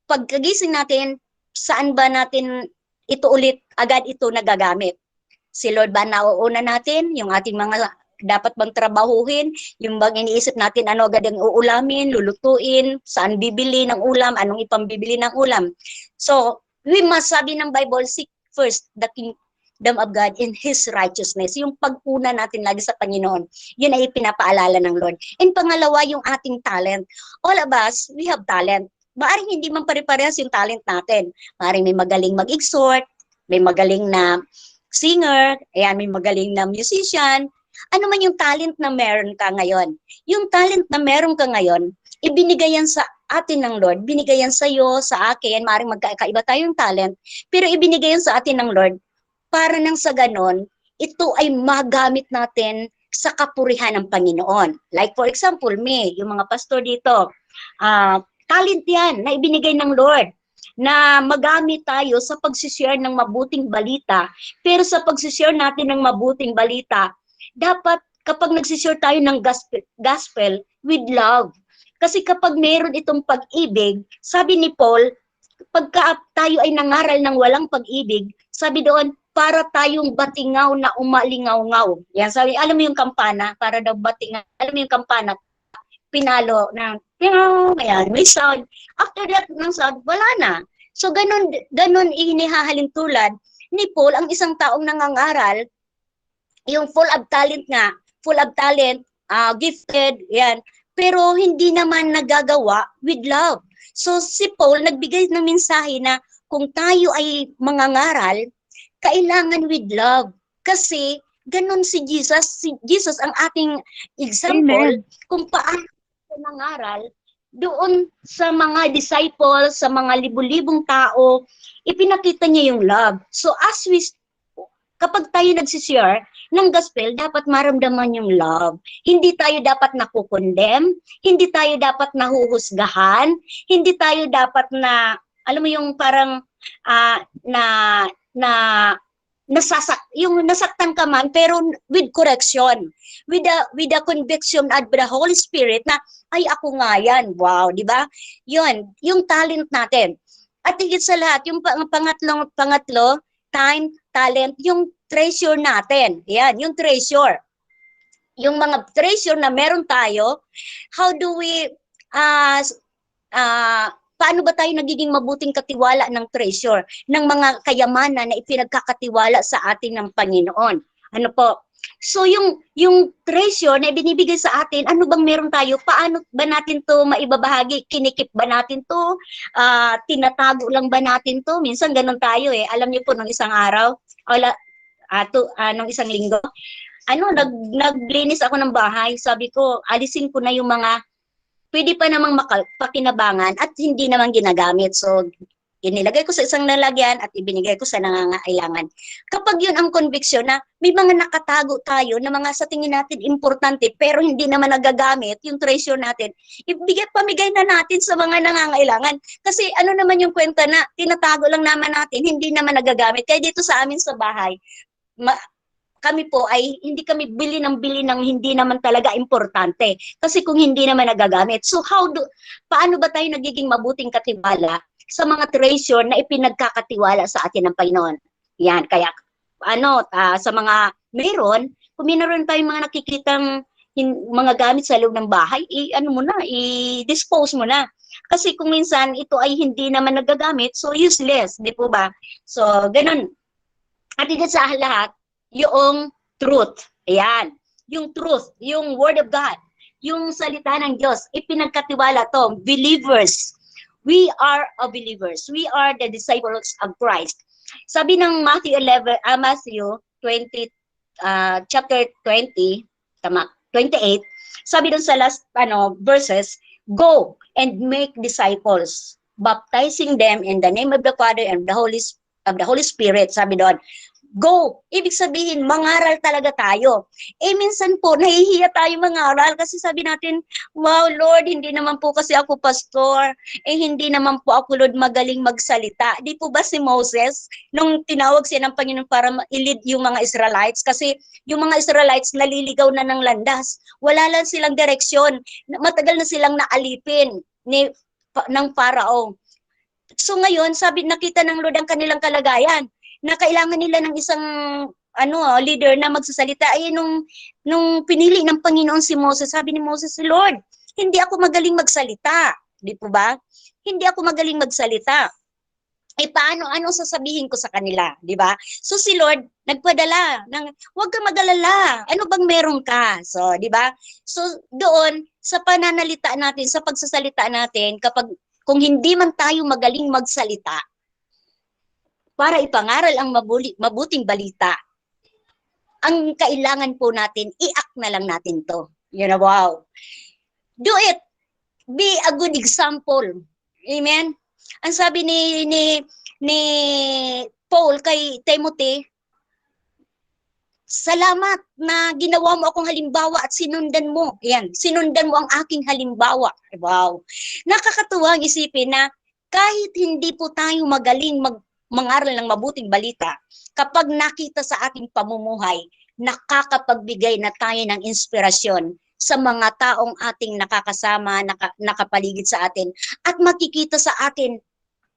Speaker 11: Pagkagising natin, saan ba natin ito ulit agad ito nagagamit? Si Lord ba nauuna natin? Yung ating mga dapat bang trabahuhin, yung bang iniisip natin ano agad ang uulamin, lulutuin, saan bibili ng ulam, anong ipambibili ng ulam. So, we must, sabi ng Bible, seek first the kingdom of God in His righteousness. Yung pag-una natin lagi sa Panginoon, yun ay pinapaalala ng Lord. And pangalawa, yung ating talent. All of us, we have talent. Maaring hindi man pare-parehas yung talent natin. Maaring may magaling mag-exhort, may magaling na singer, ayan, may magaling na musician. Ano man yung talent na meron ka ngayon? Yung talent na meron ka ngayon, ibinigay yan sa atin ng Lord. Binigay yan sa iyo, sa akin, maaaring magkaiba tayong talent, pero ibinigay yan sa atin ng Lord para nang sa ganon, ito ay magamit natin sa kapurihan ng Panginoon. Like for example, yung mga pastor dito, talent yan na ibinigay ng Lord na magamit tayo sa pagsishare ng mabuting balita, pero sa pagsishare natin ng mabuting balita, dapat kapag nagsishare tayo ng gospel with love. Kasi kapag meron itong pag-ibig, sabi ni Paul, pagka tayo ay nangaral ng walang pag-ibig, sabi doon, para tayong batingaw na umalingaw-ngaw. Yan, sabi, alam mo yung kampana, para daw batingaw, alam mo yung kampana, pinalo na, ayan, may sound. After that, ng sound, wala na. So, ganun inihahalin tulad ni Paul, ang isang taong nangangaral, yung full of talent, gifted, yan. Pero hindi naman nagagawa with love. So si Paul nagbigay ng mensahe na kung tayo ay mangangaral, kailangan with love. Kasi ganun si Jesus. Si Jesus ang ating example. Amen. Kung paano mangaral doon sa mga disciples, sa mga libu-libong tao, ipinakita niya yung love. So kapag tayo nagsishare ng gospel, dapat maramdaman yung love. Hindi tayo dapat nakukondem, hindi tayo dapat nahuhusgahan, hindi tayo dapat na, alam mo yung parang, yung nasaktan ka man, pero with correction, with the conviction at the Holy Spirit na, ay ako nga yan, wow, di ba? Yun, yung talent natin. At higit sa lahat, yung pangatlo, time, talent, yung treasure natin. Yan, yung treasure. Yung mga treasure na meron tayo, how do we, paano ba tayo nagiging mabuting katiwala ng treasure, ng mga kayamanan na ipinagkakatiwala sa atin ng Panginoon? Ano po? So yung treasure na binibigay sa atin, ano bang meron tayo? Paano ba natin to maibabahagi? Kinikip ba natin to? Tinatago lang ba natin to? Minsan ganun tayo eh. Alam niyo po, nung isang araw, nung isang linggo, naglinis ako ng bahay. Sabi ko, alisin ko na yung mga pwede pa namang pakinabangan at hindi naman ginagamit. So, inilagay ko sa isang lalagyan at ibinigay ko sa nangangailangan. Kapag yun ang conviction na may mga nakatago tayo na mga sa tingin natin importante pero hindi naman nagagamit, yung treasure natin, pamigay na natin sa mga nangangailangan. Kasi ano naman yung kwenta na tinatago lang naman natin, hindi naman nagagamit. Kaya dito sa amin sa bahay, kami po ay hindi kami bili ng hindi naman talaga importante. Kasi kung hindi naman nagagamit. So paano ba tayo nagiging mabuting katiwala sa mga treasure na ipinagkakatiwala sa atin ng Panginoon? Yan, kaya sa mga kung meron tayong mga nakikitang mga gamit sa loob ng bahay, i-dispose mo na. Kasi kung minsan ito ay hindi naman nagagamit, so useless, di po ba? So, ganun. At higit sa lahat, yung truth. Ayan. Yung truth, yung Word of God, yung salita ng Diyos, ipinagkatiwala to. Believers. We are believers. We are the disciples of Christ. Sabi ng Matthew 20, chapter 20, 28, Sabi doon sa last verses, go and make disciples, baptizing them in the name of the Father and of the Holy Spirit. Sabi doon, go. Ibig sabihin, mangaral talaga tayo. Minsan po, nahihiya tayo mangaral kasi sabi natin, wow, Lord, hindi naman po kasi ako pastor. Hindi naman po ako, Lord, magaling magsalita. Di po ba si Moses, nung tinawag siya ng Panginoon para i-lead yung mga Israelites, kasi yung mga Israelites naliligaw na ng landas. Wala lang silang direksyon. Matagal na silang naalipin ng Parao. So ngayon, nakita ng Lord ang kanilang kalagayan, na kailangan nila ng isang leader na magsasalita. Nung pinili ng Panginoon si Moses, sabi ni Moses, Lord, hindi ako magaling magsalita. Di po ba? Hindi ako magaling magsalita. Paano sasabihin ko sa kanila, di ba? So si Lord nagpadala ng, huwag kang mag-alala, ano bang meron ka? So, di ba? So doon sa pananalita natin, sa pagsasalita natin, kung hindi man tayo magaling magsalita, para ipangaral ang mabuting balita, ang kailangan po natin, i-act na lang natin to. Wow. Do it. Be a good example. Amen? Ang sabi ni Paul kay Timothy, salamat na ginawa mo akong halimbawa at sinundan mo. Sinundan mo ang aking halimbawa. Wow. Nakakatuwa ang isipin na kahit hindi po tayo magaling mangaral ng mabuting balita, kapag nakita sa ating pamumuhay, nakakapagbigay na tayo ng inspirasyon sa mga taong ating nakakasama, nakapaligid sa atin, at makikita sa atin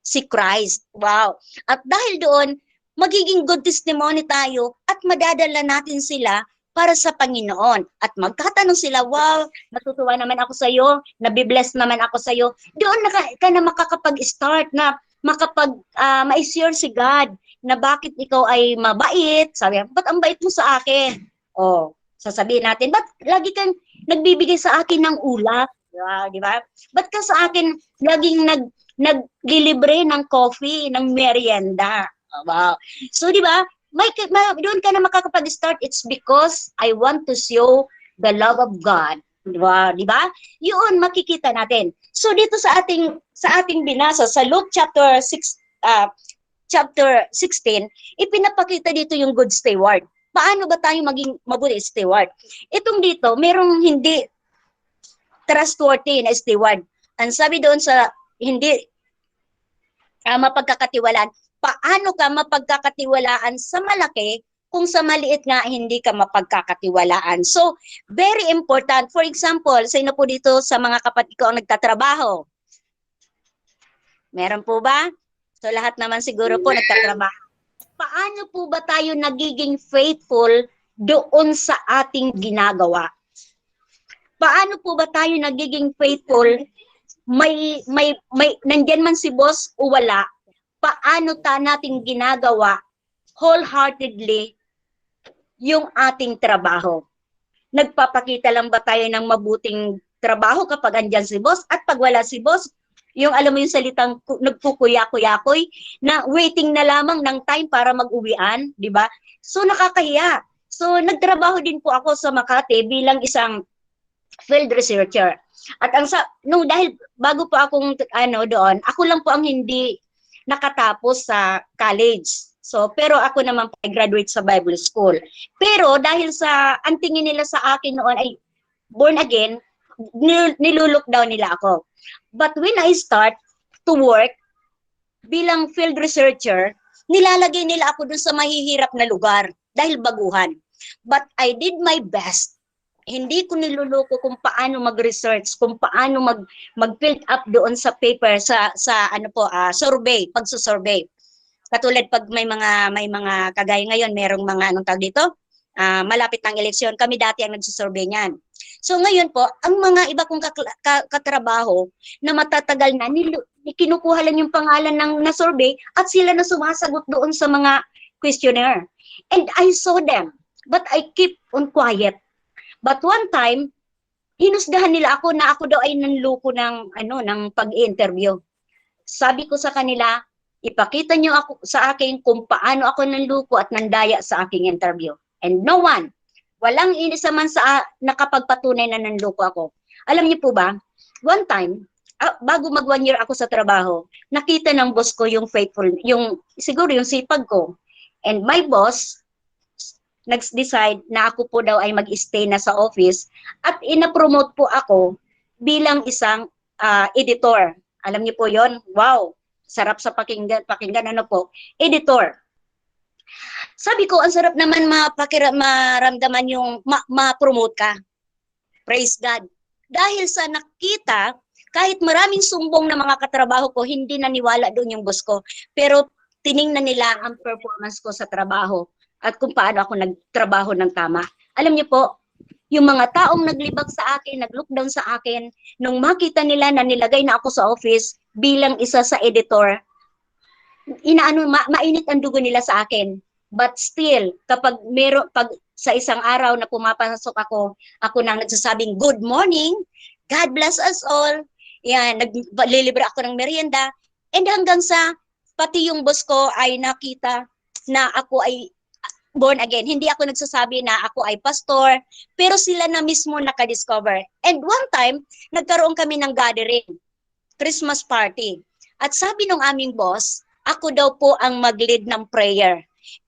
Speaker 11: si Christ. Wow! At dahil doon, magiging good testimony tayo at madadala natin sila para sa Panginoon. At magtatanong sila, wow, natutuwa naman ako sa iyo, nabibless naman ako sa iyo. Doon ka na makakapag-start na ma-share si God na bakit ikaw ay mabait. Sabi, ba't ang bait mo sa akin? Sasabihin natin, ba't lagi kang nagbibigay sa akin ng ulap? Di ba? Ba't ka sa akin laging naglilibre ng coffee, ng merienda? Wow. So, di ba? Doon ka na makakapag-start. It's because I want to show the love of God. Di ba? Yun, makikita natin. So, dito sa ating binasa, sa Luke chapter 16, ipinapakita dito yung good steward. Paano ba tayo maging mabuti steward? Itong dito, merong hindi trustworthy na steward. Ang sabi doon sa hindi mapagkakatiwalaan, paano ka mapagkakatiwalaan sa malaki kung sa maliit nga hindi ka mapagkakatiwalaan. So, very important. For example, sino po dito sa mga kapatid ko ang nagtatrabaho? Meron po ba? So, lahat naman siguro po nagtatrabaho. Paano po ba tayo nagiging faithful doon sa ating ginagawa? Paano po ba tayo nagiging faithful? Nandyan man si boss o wala, paano natin ginagawa wholeheartedly yung ating trabaho? Nagpapakita lang ba tayo ng mabuting trabaho kapag andyan si boss, at pag wala si boss, yung alam mo yung salitang nagkukuya-kuyakoy na waiting na lamang ng time para mag-uwian, di ba? So nakakahiya. So nagtrabaho din po ako sa Makati bilang isang field researcher. At dahil bago po akong doon, ako lang po ang hindi nakatapos sa college. So, pero ako naman po graduate sa Bible School. Pero dahil ang tingin nila sa akin noon ay born again, nilulook down nila ako. But when I start to work bilang field researcher, nilalagay nila ako dun sa mahihirap na lugar dahil baguhan. But I did my best. Hindi ko niluloko kung paano mag-research, kung paano mag-fill up doon sa paper, sa survey, pagsusurvey. Katulad pag may mga kagaya ngayon, merong mga malapit ng eleksyon, kami dati ang nagsusurvey niyan. So ngayon po, ang mga iba kong katrabaho na matatagal na, kinukuha lang yung pangalan ng na-survey at sila na sumasagot doon sa mga questionnaire. And I saw them, but I keep on quiet. But one time, hinusgahan nila ako na ako daw ay nanloko ng pag-interview. Sabi ko sa kanila, ipakita niyo sa akin kung paano ako nanloko at nandaya sa aking interview. And no one Walang isa man sa nakapagpatunay na nanloko ako. Alam niyo po ba, one time, bago mag 1 year ako sa trabaho, nakita ng boss ko yung faithful, siguro yung sipag ko. And my boss, nag-decide na ako po daw ay mag-stay na sa office at ina-promote po ako bilang isang editor. Alam niyo po yon? Wow! Sarap sa pakinggan ano po? Editor. Sabi ko, ang sarap naman maramdaman yung ma-promote ka. Praise God. Dahil sa nakita, kahit maraming sumbong na mga katrabaho ko, hindi naniwala doon yung boss ko. Pero tiningnan nila ang performance ko sa trabaho at kung paano ako nagtrabaho ng tama. Alam niyo po, yung mga taong naglibag sa akin, nag-lookdown sa akin, nung makita nila na nilagay na ako sa office bilang isa sa editor, mainit ang dugo nila sa akin. But still, pag sa isang araw na pumapasok ako nang nagsasabing, good morning, God bless us all. Yan, naglilibre ako ng merienda. And hanggang sa, pati yung boss ko ay nakita na ako ay born again. Hindi ako nagsasabi na ako ay pastor, pero sila na mismo nakadiscover. And one time, nagkaroon kami ng gathering, Christmas party. At sabi ng aming boss, ako daw po ang mag-lead ng prayer.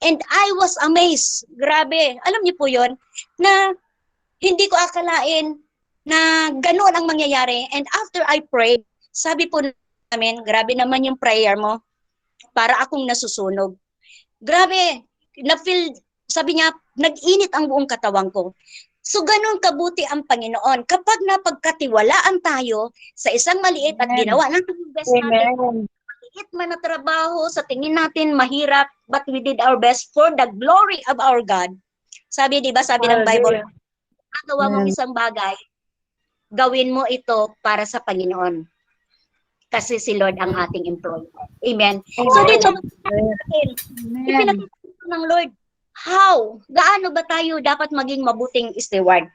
Speaker 11: And I was amazed. Grabe. Alam niyo po yon na hindi ko akalain na ganoon ang mangyayari. And after I prayed, sabi po namin, grabe naman yung prayer mo. Para akong nasusunog. Grabe. Na-feel, sabi niya, nag-init ang buong katawan ko. So ganun kabuti ang Panginoon. Kapag napagkatiwalaan tayo sa isang maliit at ginawa natin yung best natin, maliit man na trabaho, sa tingin natin mahirap, but we did our best for the glory of our God. Sabi, di ba, sabi ng Bible, nagawa mong isang bagay, gawin mo ito para sa Panginoon. Kasi si Lord ang ating employer. Amen. So dito, ipinakita ng Lord, how? Gaano ba tayo dapat maging mabuting steward?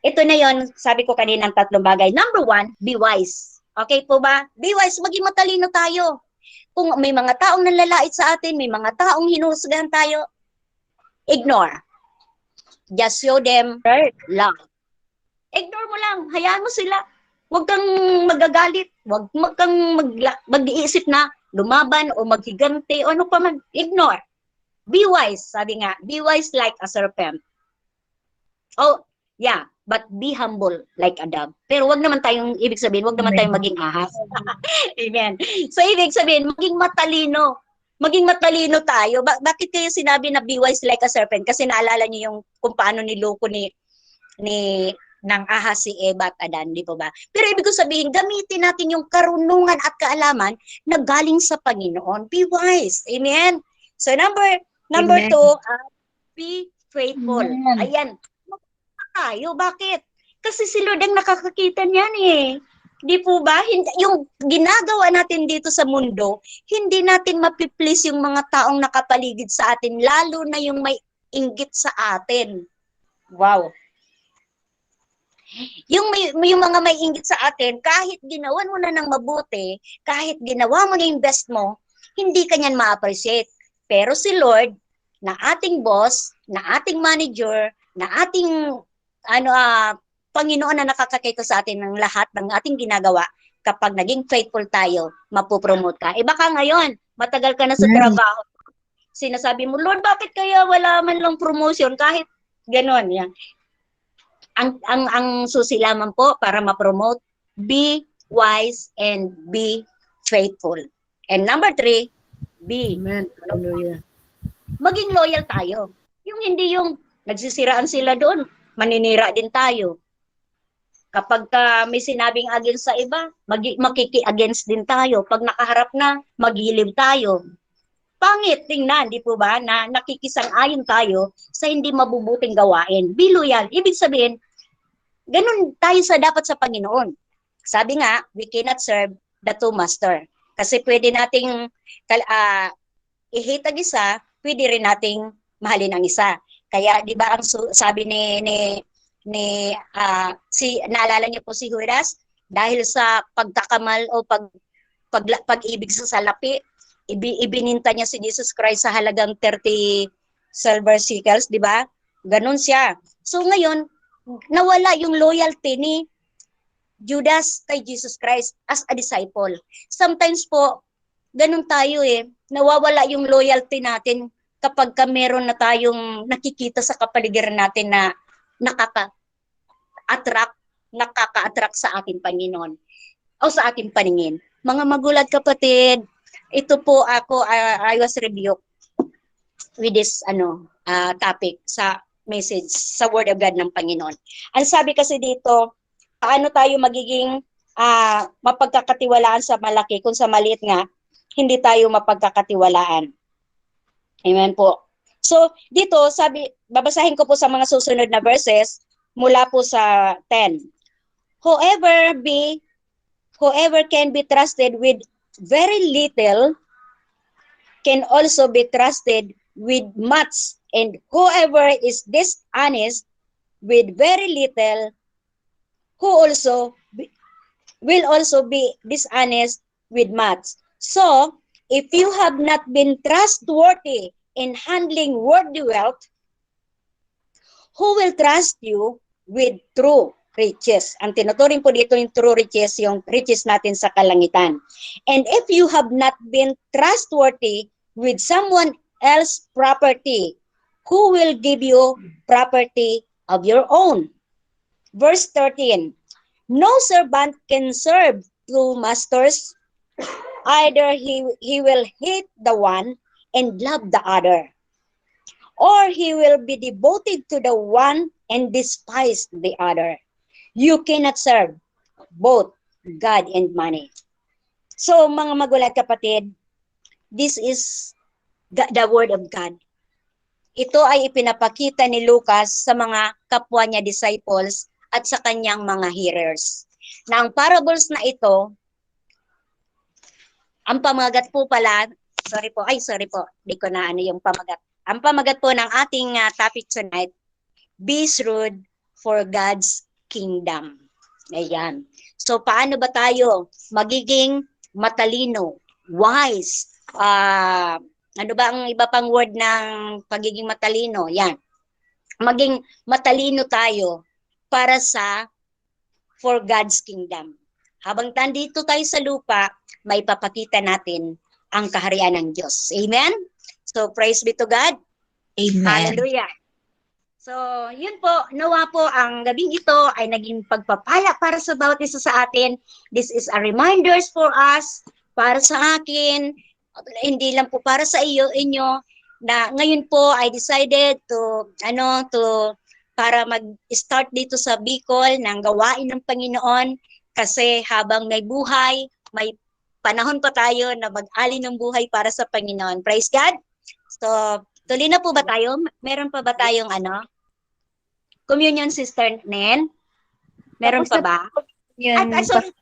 Speaker 11: Ito na yon, sabi ko kanina ng 3 bagay. Number 1, be wise. Okay po ba? Be wise, maging matalino tayo. Kung may mga taong nanlalait sa atin, may mga taong hinuhusgahan tayo, ignore. Just show them love. Ignore mo lang, hayaan mo sila. Huwag kang magagalit, huwag kang mag-iisip na lumaban o maghigante o ano pa man. Ignore. Be wise, sabi nga, be wise like a serpent. Oh, yeah, but be humble like a dove. Pero wag naman tayong, ibig sabihin, wag naman tayong maging ahas. Amen. So, ibig sabihin, maging matalino. Maging matalino tayo. Bakit kayo sinabi na be wise like a serpent? Kasi naalala niyo yung kung paano niloko ng ahas si Eva at Adan, di po ba? Pero ibig ko sabihin, gamitin natin yung karunungan at kaalaman na galing sa Panginoon. Be wise. Amen. So, number 2, be faithful. Ayan. Tayo, bakit? Kasi si Lord ang nakakakita niyan eh. Di po ba? Yung ginagawa natin dito sa mundo, hindi natin mapiplease yung mga taong nakapaligid sa atin, lalo na yung may inggit sa atin. Wow. Yung mga may inggit sa atin, kahit ginawan mo na ng mabuti, kahit ginawa mo na yung best mo, hindi ka niyan ma-appreciate. Pero si Lord, na ating boss, na ating manager, na ating Panginoon na nakakakita sa atin ng lahat ng ating ginagawa, kapag naging faithful tayo, mapupromote ka. E baka ngayon, matagal ka na sa trabaho. Sinasabi mo, Lord, bakit kaya wala man lang promotion? Kahit ganon. Yan. Ang susi lamang po para ma-promote, be wise and be faithful. And number 3, be.
Speaker 2: Amen. Hallelujah.
Speaker 11: Maging loyal tayo. Yung hindi yung nagsisiraan sila doon, maninira din tayo. Kapag may sinabing against sa iba, makiki-against din tayo. Pag nakaharap na, maghilib tayo. Pangit tingnan, di po ba, na nakikisang-ayon tayo sa hindi mabubuting gawain. Be loyal. Ibig sabihin, ganun tayo dapat sa Panginoon. Sabi nga, we cannot serve the two master. Kasi pwede nating i-hate ang isa, pwede rin nating mahalin ang isa. Kaya di ba ang sabi naalala niyo po si Judas, dahil sa pagkakamal o pag-ibig sa salapi, ibininta niya si Jesus Christ sa halagang 30 silver shekels, di ba? Ganon siya. So ngayon, nawala yung loyalty ni Judas kay Jesus Christ as a disciple. Sometimes po, ganun tayo nawawala yung loyalty natin kapag meron na tayong nakikita sa kapaligiran natin na nakaka-attract sa ating Panginoon o sa ating paningin. Mga magulang kapatid, ito po ako, I was rebuked with this topic sa message, sa Word of God ng Panginoon. Ang sabi kasi dito, paano tayo magiging mapagkakatiwalaan sa malaki kung sa maliit nga, hindi tayo mapagkakatiwalaan. Amen po. So, dito, babasahin ko po sa mga susunod na verses mula po sa 10. Whoever can be trusted with very little can also be trusted with much, and whoever is dishonest with very little will also be dishonest with much. So, if you have not been trustworthy in handling worldly wealth, who will trust you with true riches? Ang tinuturing po dito yung true riches, yung riches natin sa kalangitan. And if you have not been trustworthy with someone else's property, who will give you property of your own? Verse 13, no servant can serve two masters. Either he will hate the one and love the other, or he will be devoted to the one and despise the other. You cannot serve both God and money. So mga magulang kapatid, this is the word of God. Ito ay ipinapakita ni Lucas sa mga kapwa niya disciples at sa kanyang mga hearers. Na ang parables na ito, ang pamagat po pala, sorry po, di ko na yung pamagat. Ang pamagat po ng ating topic tonight, be shrewd for God's kingdom. Ayan. So, paano ba tayo magiging matalino, wise? Ano ba ang iba pang word ng pagiging matalino? Yan. Maging matalino tayo para for God's kingdom. Habang nandito tayo sa lupa, may papakita natin ang kaharian ng Diyos. Amen? So, praise be to God.
Speaker 8: Amen.
Speaker 11: Hallelujah. So, yun po, nawa po ang gabing ito ay naging pagpapala para sa bawat isa sa atin. This is a reminders for us, para sa akin, hindi lang po para sa inyo, na ngayon po I decided para mag-start dito sa Bicol ng gawain ng Panginoon, kasi habang may buhay, may panahon pa tayo na mag-alin ng buhay para sa Panginoon. Praise God. So, tuloy na po ba tayo? Meron pa ba tayong communion, Sister Nen? Meron pa ba? Sorry.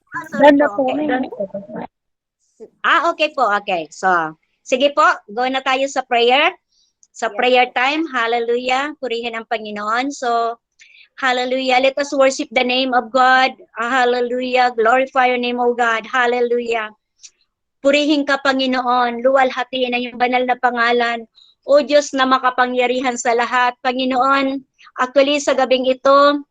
Speaker 11: Okay po. Okay. So, sige po. Go na tayo sa prayer. Sa prayer time. Hallelujah. Purihin ang Panginoon. So, hallelujah. Let us worship the name of God. Hallelujah. Glorify your name, O God. Hallelujah. Purihin ka, Panginoon. Luwalhatiin ang iyong banal na pangalan. O Diyos na makapangyarihan sa lahat. Panginoon, actually sa gabing ito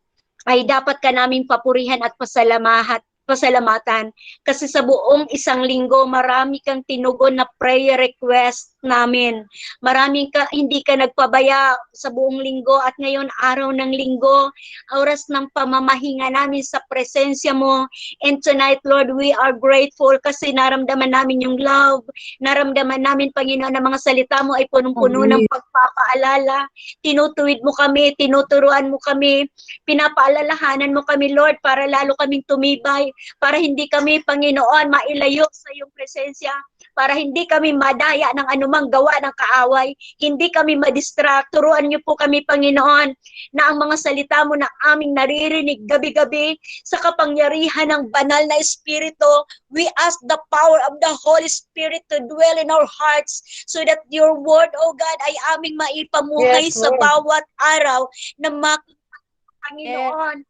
Speaker 11: ay dapat ka naming papurihan at pasalamatan. Kasi sa buong isang linggo, marami kang tinugon na prayer request namin. Hindi ka nagpabaya sa buong linggo at ngayon araw ng linggo, oras ng pamamahinga namin sa presensya mo. And tonight, Lord, we are grateful kasi naramdaman namin yung love. Naramdaman namin, Panginoon, na mga salita mo ay punong-puno ng pagpapaalala. Tinutuwid mo kami, tinuturuan mo kami, pinapaalalahanan mo kami, Lord, para lalo kaming tumibay, para hindi kami, Panginoon, mailayo sa iyong presensya, para hindi kami madaya ng anumang gawa ng kaaway, hindi kami madistract. Turuan niyo po kami, Panginoon, na ang mga salita mo na aming naririnig gabi-gabi sa kapangyarihan ng banal na Espiritu, we ask the power of the Holy Spirit to dwell in our hearts so that your word, O God, ay aming maipamuhay sa bawat araw na Panginoon,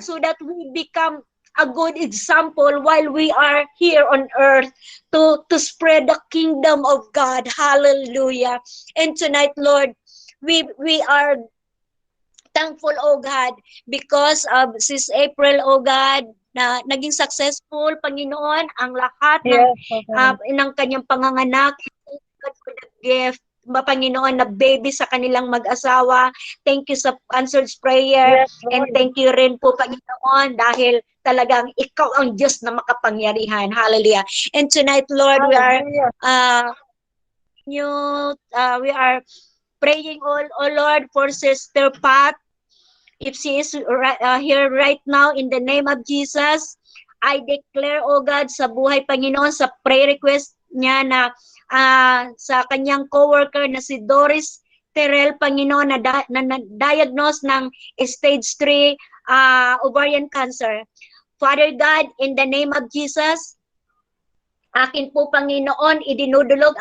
Speaker 11: so that we become a good example while we are here on earth to spread the kingdom of God. Hallelujah. And tonight, Lord, we are thankful, oh God, because of Sis April, oh God, na naging successful, Panginoon, ang lahat ng kanyang panganganak. Thank you, God, for the gift, Panginoon, na baby sa kanilang mag-asawa. Thank you sa answered prayer. And thank you rin po, Panginoon, dahil talagang ikaw ang Diyos na makapangyarihan. Hallelujah. And tonight, Lord, we are praying, oh Lord, for Sister Pat. If she is here right now, in the name of Jesus, I declare, oh God, sa buhay, Panginoon, sa prayer request niya na sa kanyang co-worker na si Doris Terrell, Panginoon, na diagnose ng stage 3 ovarian cancer. Father God, in the name of Jesus, akin po, Panginoon,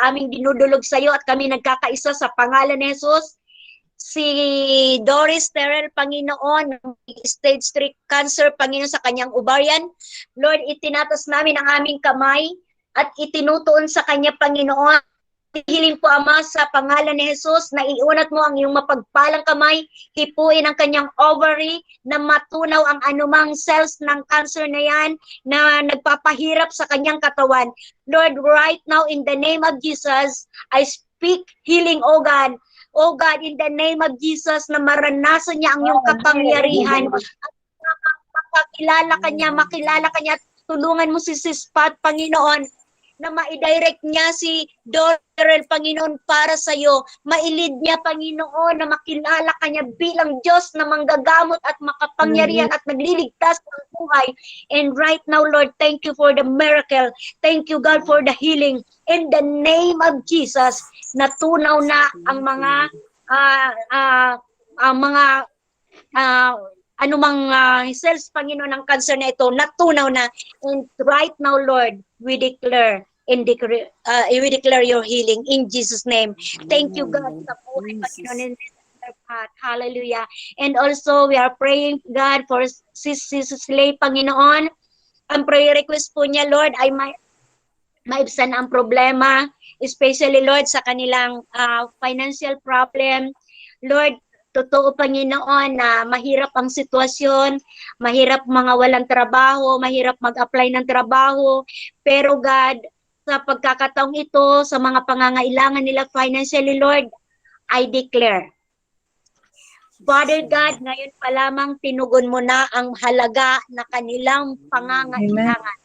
Speaker 11: aming dinudulog sa iyo at kami nagkakaisa sa pangalan ni Jesus. Si Doris Terrell, Panginoon, stage 3 cancer, Panginoon, sa kanyang ovarian. Lord, itinatas namin ang aming kamay at itinutuon sa kanya, Panginoon. Hiling po, Ama, sa pangalan ni Jesus, na iunat mo ang iyong mapagpalang kamay, hipuin ang kanyang ovary, na matunaw ang anumang cells ng cancer na yan, na nagpapahirap sa kanyang katawan. Lord, right now, in the name of Jesus, I speak healing, oh God. Oh God, in the name of Jesus, na maranasan niya ang iyong kapangyarihan. At makilala ka niya, tulungan mo si Sis Pat, Panginoon, na ma-direct niya si Dorel, Panginoon, para sa iyo. Mailid niya, Panginoon, na makilala ka niya bilang Diyos na manggagamot at makapangyarihan at nagliligtas ng buhay. And right now, Lord, thank you for the miracle. Thank you, God, for the healing. In the name of Jesus, natunaw na ang anumang cells, Panginoon, ng cancer na ito, natunaw na. And right now, Lord, we declare your healing in Jesus' name. Thank you, God, sa buhay, Panginoon, in Sister Pat. Hallelujah. And also, we are praying, God, for Sis Lay, Panginoon. Ang prayer request po niya, Lord, ay maibsan ang problema, especially, Lord, sa kanilang financial problem. Lord, totoo, Panginoon, na mahirap ang sitwasyon, mahirap mga walang trabaho, mahirap mag-apply ng trabaho. Pero God, sa pagkakataong ito, sa mga pangangailangan nila financially, Lord, I declare, Father God, ngayon pa lamang tinugon mo na ang halaga na kanilang pangangailangan.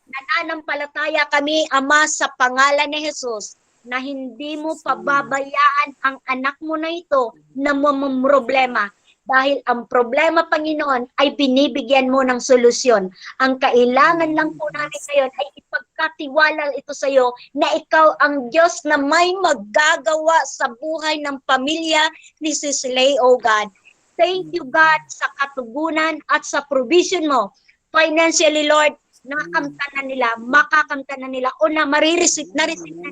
Speaker 11: Nananampalataya kami, Ama, sa pangalan ni Jesus, na hindi mo pababayaan ang anak mo na ito na problema. Dahil ang problema, Panginoon, ay binibigyan mo ng solusyon. Ang kailangan lang po namin ngayon ay ipagkatiwala ito sa iyo na ikaw ang Diyos na may maggagawa sa buhay ng pamilya ni Sis Lay, oh God. Thank you, God, sa katugunan at sa provision mo. Financially, Lord, nakakamta na nila, makakamta na nila, o na na-receive na nila.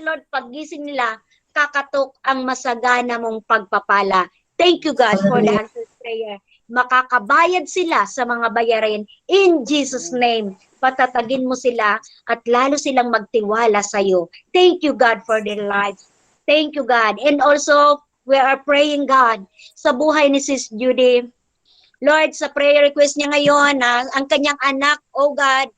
Speaker 11: Lord, paggising nila, kakatok ang masagana mong pagpapala. Thank you, God, for the answered prayer. Makakabayad sila sa mga bayarin. In Jesus' name, patatagin mo sila at lalo silang magtiwala sa iyo. Thank you, God, for their lives. Thank you, God. And also, we are praying, God, sa buhay ni Sis Judy. Lord, sa prayer request niya ngayon, ang kanyang anak, oh God,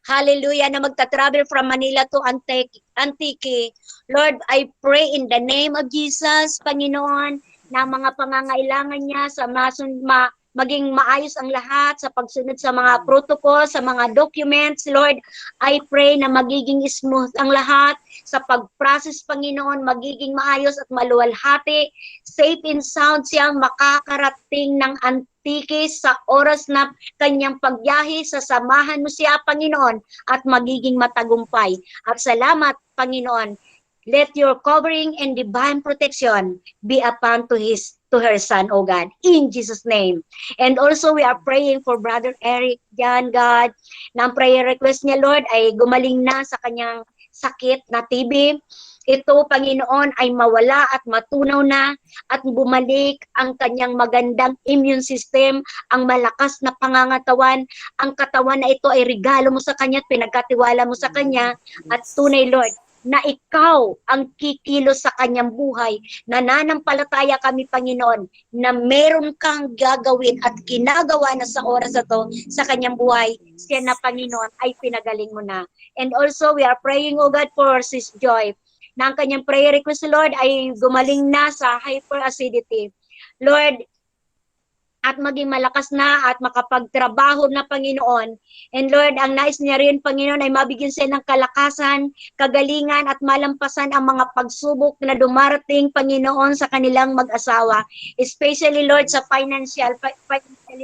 Speaker 11: hallelujah, na magta-travel from Manila to Antique. Lord, I pray in the name of Jesus, Panginoon, na mga pangangailangan niya sa maging maayos ang lahat sa pagsunod sa mga protocol, sa mga documents. Lord, I pray na magiging smooth ang lahat sa pag-process, Panginoon, magiging maayos at maluwalhati. Safe and sound siyang makakarating ng Antique sa oras na kanyang pagbiyahe. Sasamahan mo siya, Panginoon, at magiging matagumpay. At salamat, Panginoon. Let your covering and divine protection be upon to her son, oh God, in Jesus' name. And also, we are praying for Brother Eric Jan, God, na ang prayer request niya, Lord, ay gumaling na sa kanyang sakit na TB. Ito, Panginoon, ay mawala at matunaw na at bumalik ang kanyang magandang immune system, ang malakas na pangangatawan. Ang katawan na ito ay regalo mo sa kanya at pinagkatiwala mo sa kanya. At tunay, Lord, na ikaw ang kikilos sa kanyang buhay. Nananampalataya kami, Panginoon, na meron kang gagawin at ginagawa na sa oras na to sa kanyang buhay. Siya na, Panginoon, ay pinagaling mo na. And also, we are praying, O God, for Sis Joy, na ang kanyang prayer request, Lord, ay gumaling na sa hyperacidity. Lord, at maging malakas na at makapagtrabaho na, Panginoon. And Lord, ang nais niya rin, Panginoon, ay mabigyan siya ng kalakasan, kagalingan at malampasan ang mga pagsubok na dumarating, Panginoon, sa kanilang mag-asawa. Especially, Lord, sa financially,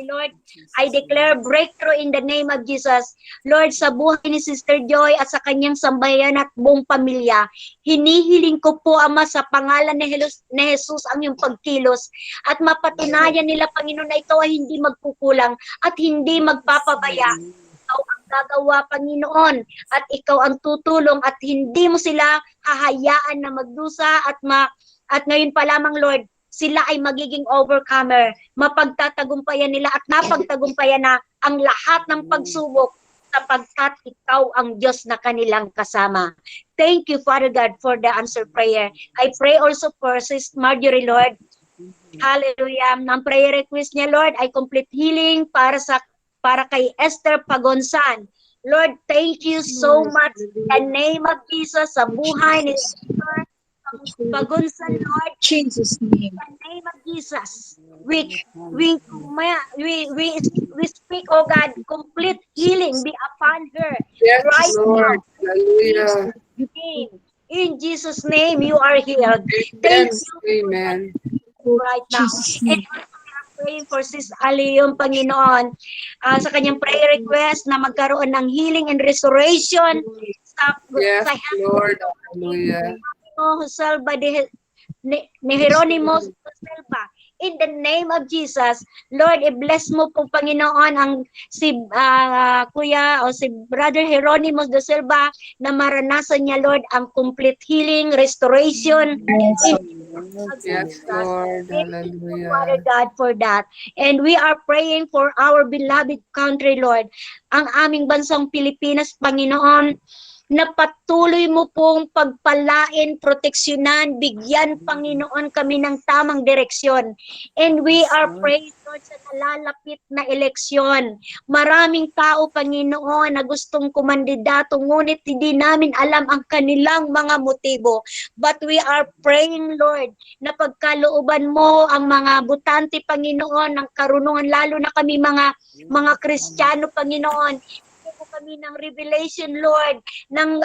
Speaker 11: Lord, I declare breakthrough in the name of Jesus. Lord, sa buhay ni Sister Joy at sa kanyang sambayan at buong pamilya, hinihiling ko po, Ama, sa pangalan ni Jesus ang iyong pagkilos at mapatunayan nila, Panginoon, na ikaw ay hindi magkukulang at hindi magpapabaya. Ikaw ang gagawa, Panginoon, at ikaw ang tutulong at hindi mo sila hahayaan na magdusa at ngayon pa lamang, Lord, sila ay magiging overcomer. Mapagtatagumpayan nila at napagtagumpayan na ang lahat ng pagsubok sapagkat ikaw ang Diyos na kanilang kasama. Thank you, Father God, for the answered prayer. I pray also for Sis Marjorie, Lord. Hallelujah. Ang prayer request niya, Lord, ay complete healing para kay Esther Pagonsan. Lord, thank you so much in the name of Jesus sa buhay ni Esther Pagonsan, Lord.
Speaker 7: Jesus' name.
Speaker 11: In the name of Jesus, we speak, oh God, complete healing be upon her
Speaker 4: Yes,
Speaker 11: right
Speaker 4: Lord.
Speaker 11: now.
Speaker 4: Hallelujah.
Speaker 11: In Jesus' name, you are healed. Thank you
Speaker 4: Amen.
Speaker 11: right now. And also, we are praying for Sis Ali, yung Panginoon, sa kanyang prayer request na magkaroon ng healing and restoration sa
Speaker 4: Yes,
Speaker 11: health
Speaker 4: Lord. Hallelujah.
Speaker 11: Joselba ni Hieronymous Joselba. In the name of Jesus, Lord, i-bless mo po, Panginoon, ang si Kuya o si Brother Hieronymous de Silva na maranasan niya, Lord, ang complete healing, restoration.
Speaker 4: Yes, Lord. Hallelujah.
Speaker 11: Father God, for that. And we are praying for our beloved country, Lord, ang aming bansang Pilipinas, Panginoon, na patuloy mo pong pagpalain, proteksyonan, bigyan, Panginoon, kami ng tamang direksyon. And we are praying, Lord, sa nalalapit na eleksyon. Maraming tao, Panginoon, na gustong kumandidato, ngunit hindi namin alam ang kanilang mga motibo. But we are praying, Lord, na pagkalooban mo ang mga butante, Panginoon, ng karunungan, lalo na kami mga Kristiyano, Panginoon, kami ng revelation, Lord, nang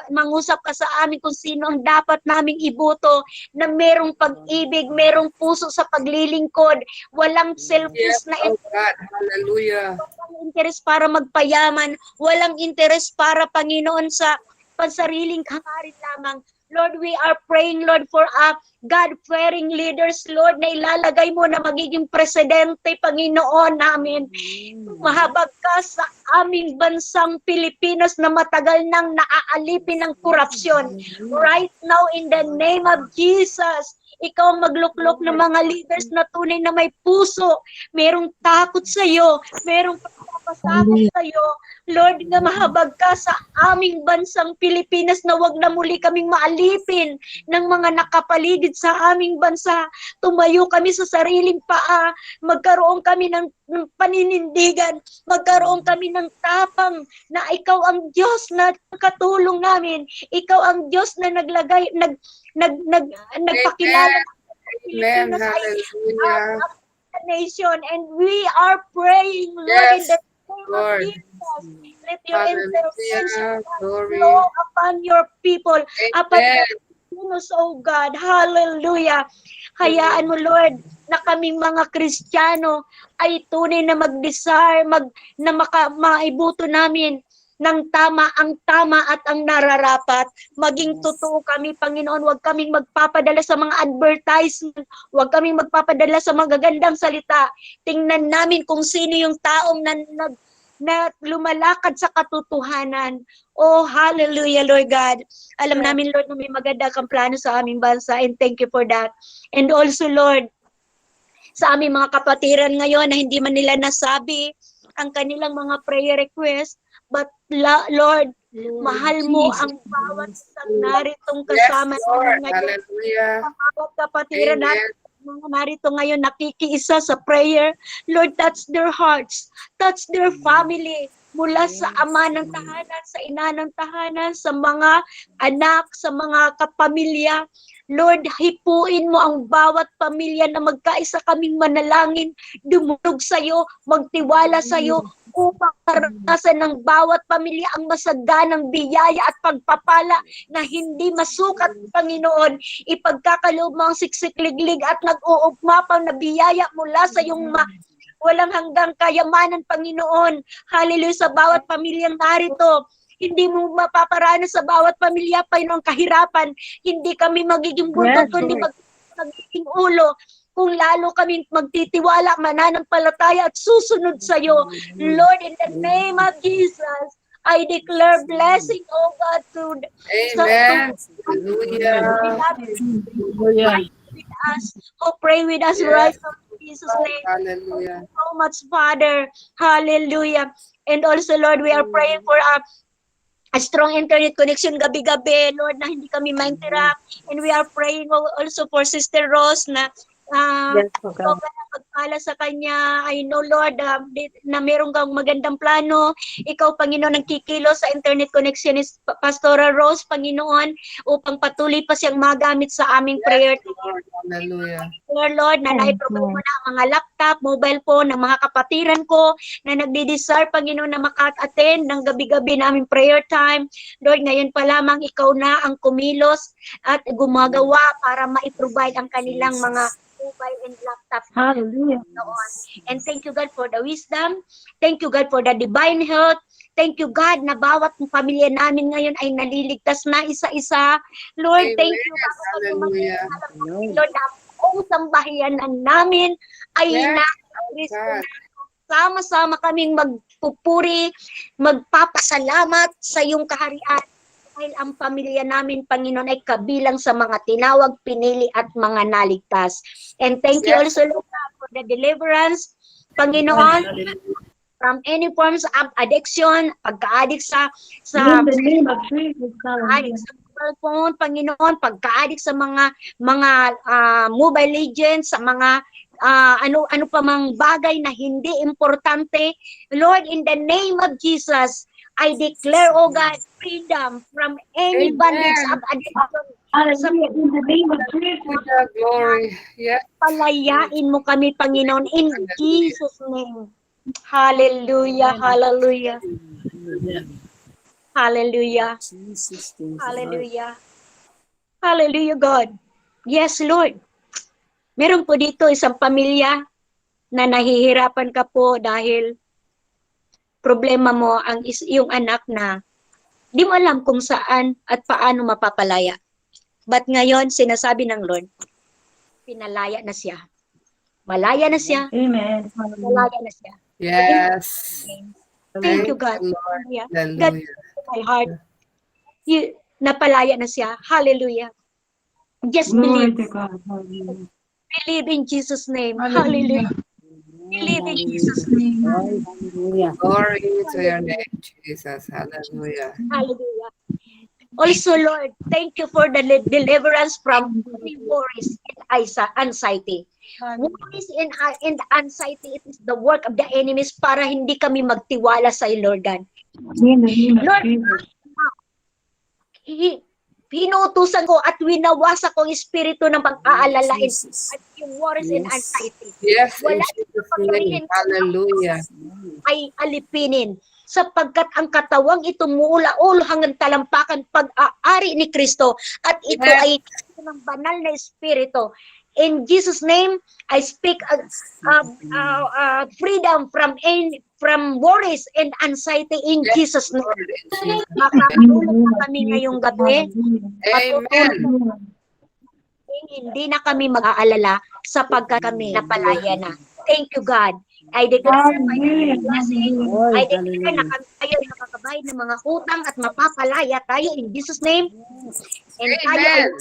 Speaker 11: mangusap ka sa amin kung sino ang dapat naming iboto, na merong pag-ibig, merong puso sa paglilingkod, walang selfish na
Speaker 4: Oh God. Hallelujah.
Speaker 11: walang interes para magpayaman, walang interes para, Panginoon, sa pansariling hangarin lamang. Lord, we are praying, Lord, for God-fearing leaders, Lord, na ilalagay mo na magiging presidente, Panginoon namin. Mahabag ka sa aming bansang Pilipinas na matagal nang naaalipin ng korupsyon. Right now, in the name of Jesus, ikaw ang magluklok ng mga leaders na tunay na may puso, merong takot sa iyo, merong pagpapasakot sa iyo. Lord, nga mahabag ka sa aming bansang Pilipinas na wag na muli kaming maalipin ng mga nakapaligid sa aming bansa. Tumayo kami sa sariling paa, magkaroon kami ng paninindigan, magkaroon kami ng tapang na ikaw ang Diyos na katulong namin. Ikaw ang Diyos na nagpakilala
Speaker 4: Amen.
Speaker 11: Pilipinas ay
Speaker 4: Hallelujah.
Speaker 11: a nation, and we are praying, Lord, in
Speaker 4: Yes,
Speaker 11: the name
Speaker 4: Lord.
Speaker 11: of Jesus. Let your intervention
Speaker 4: Hallelujah. Glory.
Speaker 11: flow upon your people, upon
Speaker 4: Amen.
Speaker 11: the Filipinos, oh God. Hallelujah. Hayaan mo, Lord, na kaming mga Kristiyano ay tunay na mag-desire, na maibuto namin ng tama ang tama at ang nararapat. Maging totoo kami, Panginoon. Huwag kaming magpapadala sa mga advertisement. Huwag kaming magpapadala sa magagandang salita. Tingnan namin kung sino yung taong na lumalakad sa katotohanan. Oh, hallelujah, Lord God. Alam namin, Lord, na may maganda kang plano sa aming bansa, and thank you for that. And also, Lord, sa aming mga kapatiran ngayon na hindi man nila nasabi ang kanilang mga prayer request. But Lord, mahal mo ang bawat isang naritong kasama
Speaker 4: Yes, Lord.
Speaker 11: ngayon.
Speaker 4: Hallelujah.
Speaker 11: Sa bawat kapatiran
Speaker 4: Amen.
Speaker 11: natin, mga narito ngayon nakikiisa sa prayer. Lord, touch their hearts, touch their family, mula sa ama ng tahanan, sa ina ng tahanan, sa mga anak, sa mga kapamilya. Lord, hipuin mo ang bawat pamilya na magkaisa kaming manalangin, dumulog sa iyo, magtiwala sa iyo, upang karanasan ng bawat pamilya ang masaganang biyaya at pagpapala na hindi masukat, Panginoon. Ipagkakaloob mo ang siksikliglig at nag-uugmapang na biyaya mula sa iyong walang hanggang kayamanan, Panginoon. Hallelujah, sa bawat pamilyang narito. Hindi mo mapaparanas sa bawat pamilya, Panginoon, kahirapan. Hindi kami magiging buntot, kundi magiging ulo. Kung lalo kami magtitiwala, mananampalataya at susunod sa iyo. Lord, in the name of Jesus, I declare blessing, oh God, to
Speaker 4: Amen. Hallelujah.
Speaker 11: with us, who pray with us right now in Jesus' name.
Speaker 4: Hallelujah.
Speaker 11: So much, Father. Hallelujah. And also, Lord, we are praying for a strong internet connection gabi-gabi, Lord, na hindi kami ma-interrupt. And we are praying also for Sister Rose na pagpala sa kanya. I know, Lord, na meron kang magandang plano. Ikaw, Panginoon, ang kikilo sa internet connection ni Pastora Rose, Panginoon, upang patuloy pa siyang magamit sa aming prayer.
Speaker 4: Hallelujah.
Speaker 11: Lord, na naiprovide mo na ang mga laptop, mobile phone ng mga kapatiran ko na nagdi-desire, Panginoon, na maka-attend ng gabi-gabi na aming prayer time. Lord, ngayon pa lamang ikaw na ang kumilos at gumagawa para ma-provide ang kanilang mga mobile and laptop.
Speaker 1: Hallelujah.
Speaker 11: And thank you, God, for the wisdom. Thank you, God, for the divine health. Thank you, God, na bawat pamilya namin ngayon ay naliligtas na isa-isa. Lord, thank you, God,
Speaker 4: Hallelujah.
Speaker 11: Lord, na ang sambahayanan namin ay sama-sama kaming magpupuri, magpapasalamat sa iyong kaharian. Dahil ang pamilya namin, Panginoon, ay kabilang sa mga tinawag, pinili at mga naligtas. And thank you also, Lord, for the deliverance, Panginoon, from any forms of addiction, pagka-addict sa cellphone, Panginoon, pagka-addict sa mga Mobile Legends, sa mga ano pa mang bagay na hindi importante. Lord, in the name of Jesus, I declare, oh God, freedom from any bondage of addiction.
Speaker 1: Hallelujah. In the name of Jesus.
Speaker 4: Glory. Yes.
Speaker 11: Palayain mo kami, Panginoon, in Jesus' name. Hallelujah, hallelujah. Hallelujah. Hallelujah. Hallelujah, God. Yes, Lord. Meron po dito isang pamilya na nahihirapan ka po dahil problema mo ang yung anak na di mo alam kung saan at paano mapapalaya. But ngayon, sinasabi ng Lord, pinalaya na siya. Malaya na siya.
Speaker 1: Amen.
Speaker 11: Malaya na siya.
Speaker 4: Yes.
Speaker 11: Thank you, God.
Speaker 4: Hallelujah.
Speaker 11: God, my heart. Napalaya na siya. Hallelujah. Just believe. Believe in Jesus' name. Hallelujah. Believe in Jesus' name.
Speaker 4: Glory to your name, Jesus. Hallelujah.
Speaker 11: Hallelujah. Also, Lord, thank you for the deliverance from worries and anxiety. Worries and anxiety, it is the work of the enemies para hindi kami magtiwala sa iyo, Lord God. Lord, pinutusan ko at winawasa ko ang espiritu ng pag-aalala at yung worries and anxiety.
Speaker 4: Yes, in
Speaker 11: Wala
Speaker 4: Jesus' name. Hallelujah.
Speaker 11: ay alipinin sapagkat ang katawang ito mula-ulo hanggang talampakan pag-aari ni Kristo at ito ay ng banal na espiritu. In Jesus' name, I speak freedom from worries and anxiety in Jesus' name. Makakatulog na kami ngayong gabi.
Speaker 4: Amen.
Speaker 11: Hindi na kami mag-aalala sapagkat kami napalaya na. Thank you, God. I declare my blessing. I declare na kami tayo nakakabayad ng mga utang at mapapalaya tayo in Jesus' name. And tayo ay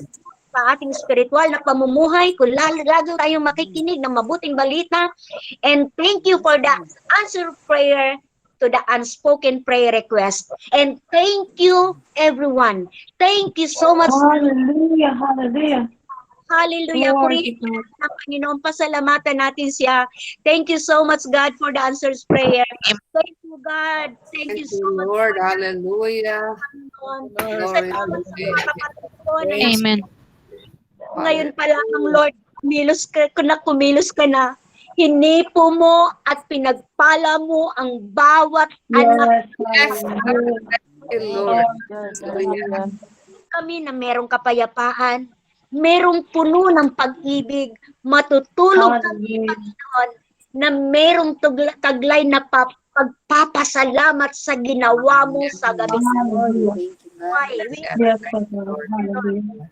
Speaker 11: sa ating spiritual na pamumuhay, kung lalo tayong makikinig ng mabuting balita. And thank you for the answer prayer to the unspoken prayer request. And thank you, everyone. Thank you so much.
Speaker 1: Hallelujah, hallelujah.
Speaker 11: Hallelujah.
Speaker 1: Glory
Speaker 11: Purihin ng Panginoon. Pasalamatan natin siya. Thank you so much, God, for the answers prayer. Thank you, God. Thank you so much,
Speaker 4: Lord. Hallelujah.
Speaker 11: Panginoon. Salamat sa mga kapatid ko na
Speaker 8: Amen.
Speaker 11: ngayon pa lamang, Lord, kumilos ka na. Hinipo mo at pinagpala mo ang bawat anak.
Speaker 1: Yes,
Speaker 4: Lord.
Speaker 1: hallelujah.
Speaker 11: Kami na merong kapayapaan, merong puno ng pag-ibig, matutulog kami, Panginoon, na merong taglay na pagpapasalamat sa ginawa mo sa gabi.
Speaker 1: Yes, Lord. Hallelujah.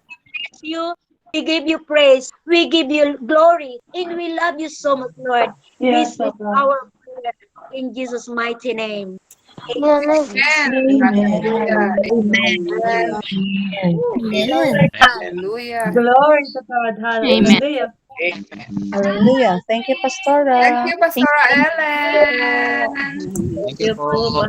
Speaker 11: You, we give you praise, we give you glory, and we love you so much, Lord.
Speaker 1: Yes,
Speaker 11: This is
Speaker 1: Lord.
Speaker 11: our prayer in Jesus' mighty name.
Speaker 4: Hallelujah.
Speaker 1: Glory to God. Hallelujah.
Speaker 9: Hallelujah. Thank you, Pastora.
Speaker 4: Thank you, Pastora Ellen.
Speaker 12: Thank you po.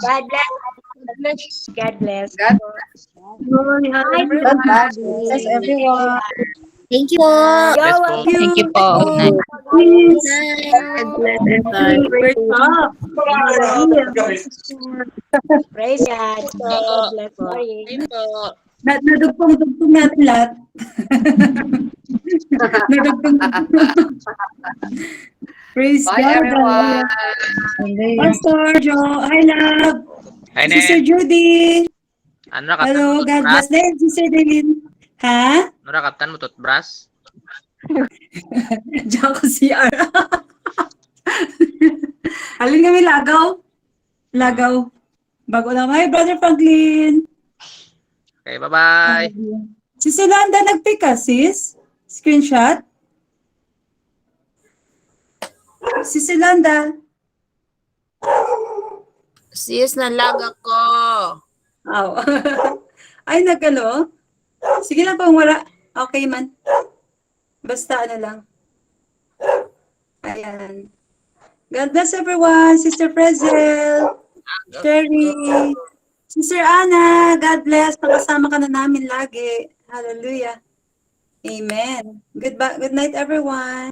Speaker 11: God bless. God bless.
Speaker 4: God
Speaker 11: Hi,
Speaker 9: God bless everyone.
Speaker 3: Thank you.
Speaker 12: Bless po.
Speaker 8: Thank you po. Good night.
Speaker 11: Praise God. God bless. Sorry.
Speaker 5: Ayun po.
Speaker 2: Nadugtong natin lahat. Nadugtong. Praise
Speaker 4: Bye,
Speaker 2: God.
Speaker 4: everyone.
Speaker 2: Pastor Joe, hi love.
Speaker 12: Hi,
Speaker 2: Sister
Speaker 12: Nen.
Speaker 2: Judy.
Speaker 12: Ano rakatan
Speaker 2: Hello,
Speaker 12: mo
Speaker 2: God
Speaker 12: toothbrush?
Speaker 2: bless din. Sister Daylin. Ha?
Speaker 12: Ano rakatan mo toothbrush?
Speaker 2: Diyan ko CR. Alin kami lagaw? Lagaw. Bago lang. Hi, Brother Franklin.
Speaker 12: Okay, bye-bye.
Speaker 2: Si Silanda nag-pick ka, sis? Screenshot? Si Silanda.
Speaker 13: Sis, nalag ako.
Speaker 2: Oh. Ay, nagalo? Sige lang kung wala. Okay man. Basta ano lang. Ayan. God bless everyone. Sister Prezel. Sherry. Sister Anna. God bless. Pakasama ka na namin lagi. Hallelujah. Amen. Good night, everyone.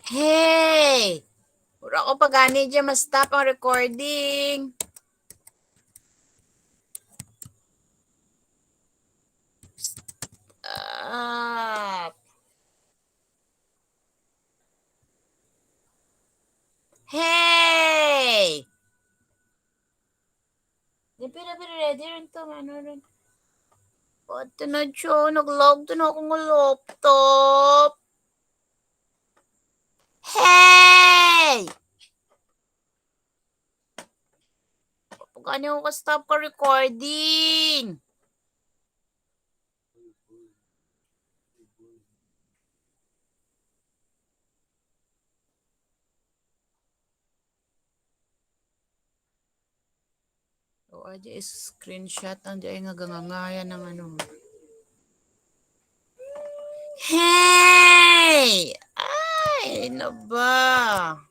Speaker 13: Hey! Ura ko pagani dyan, ma-stop ang recording. Stop. Hey! Di ready rin to, ano rin. Pati na siya, nag-log na akong laptop. Hey! Pag ano ko stop ka recording? O, aja is screenshot ang di ay nga gangangayan ng ano. Hey! Ay, ano ba?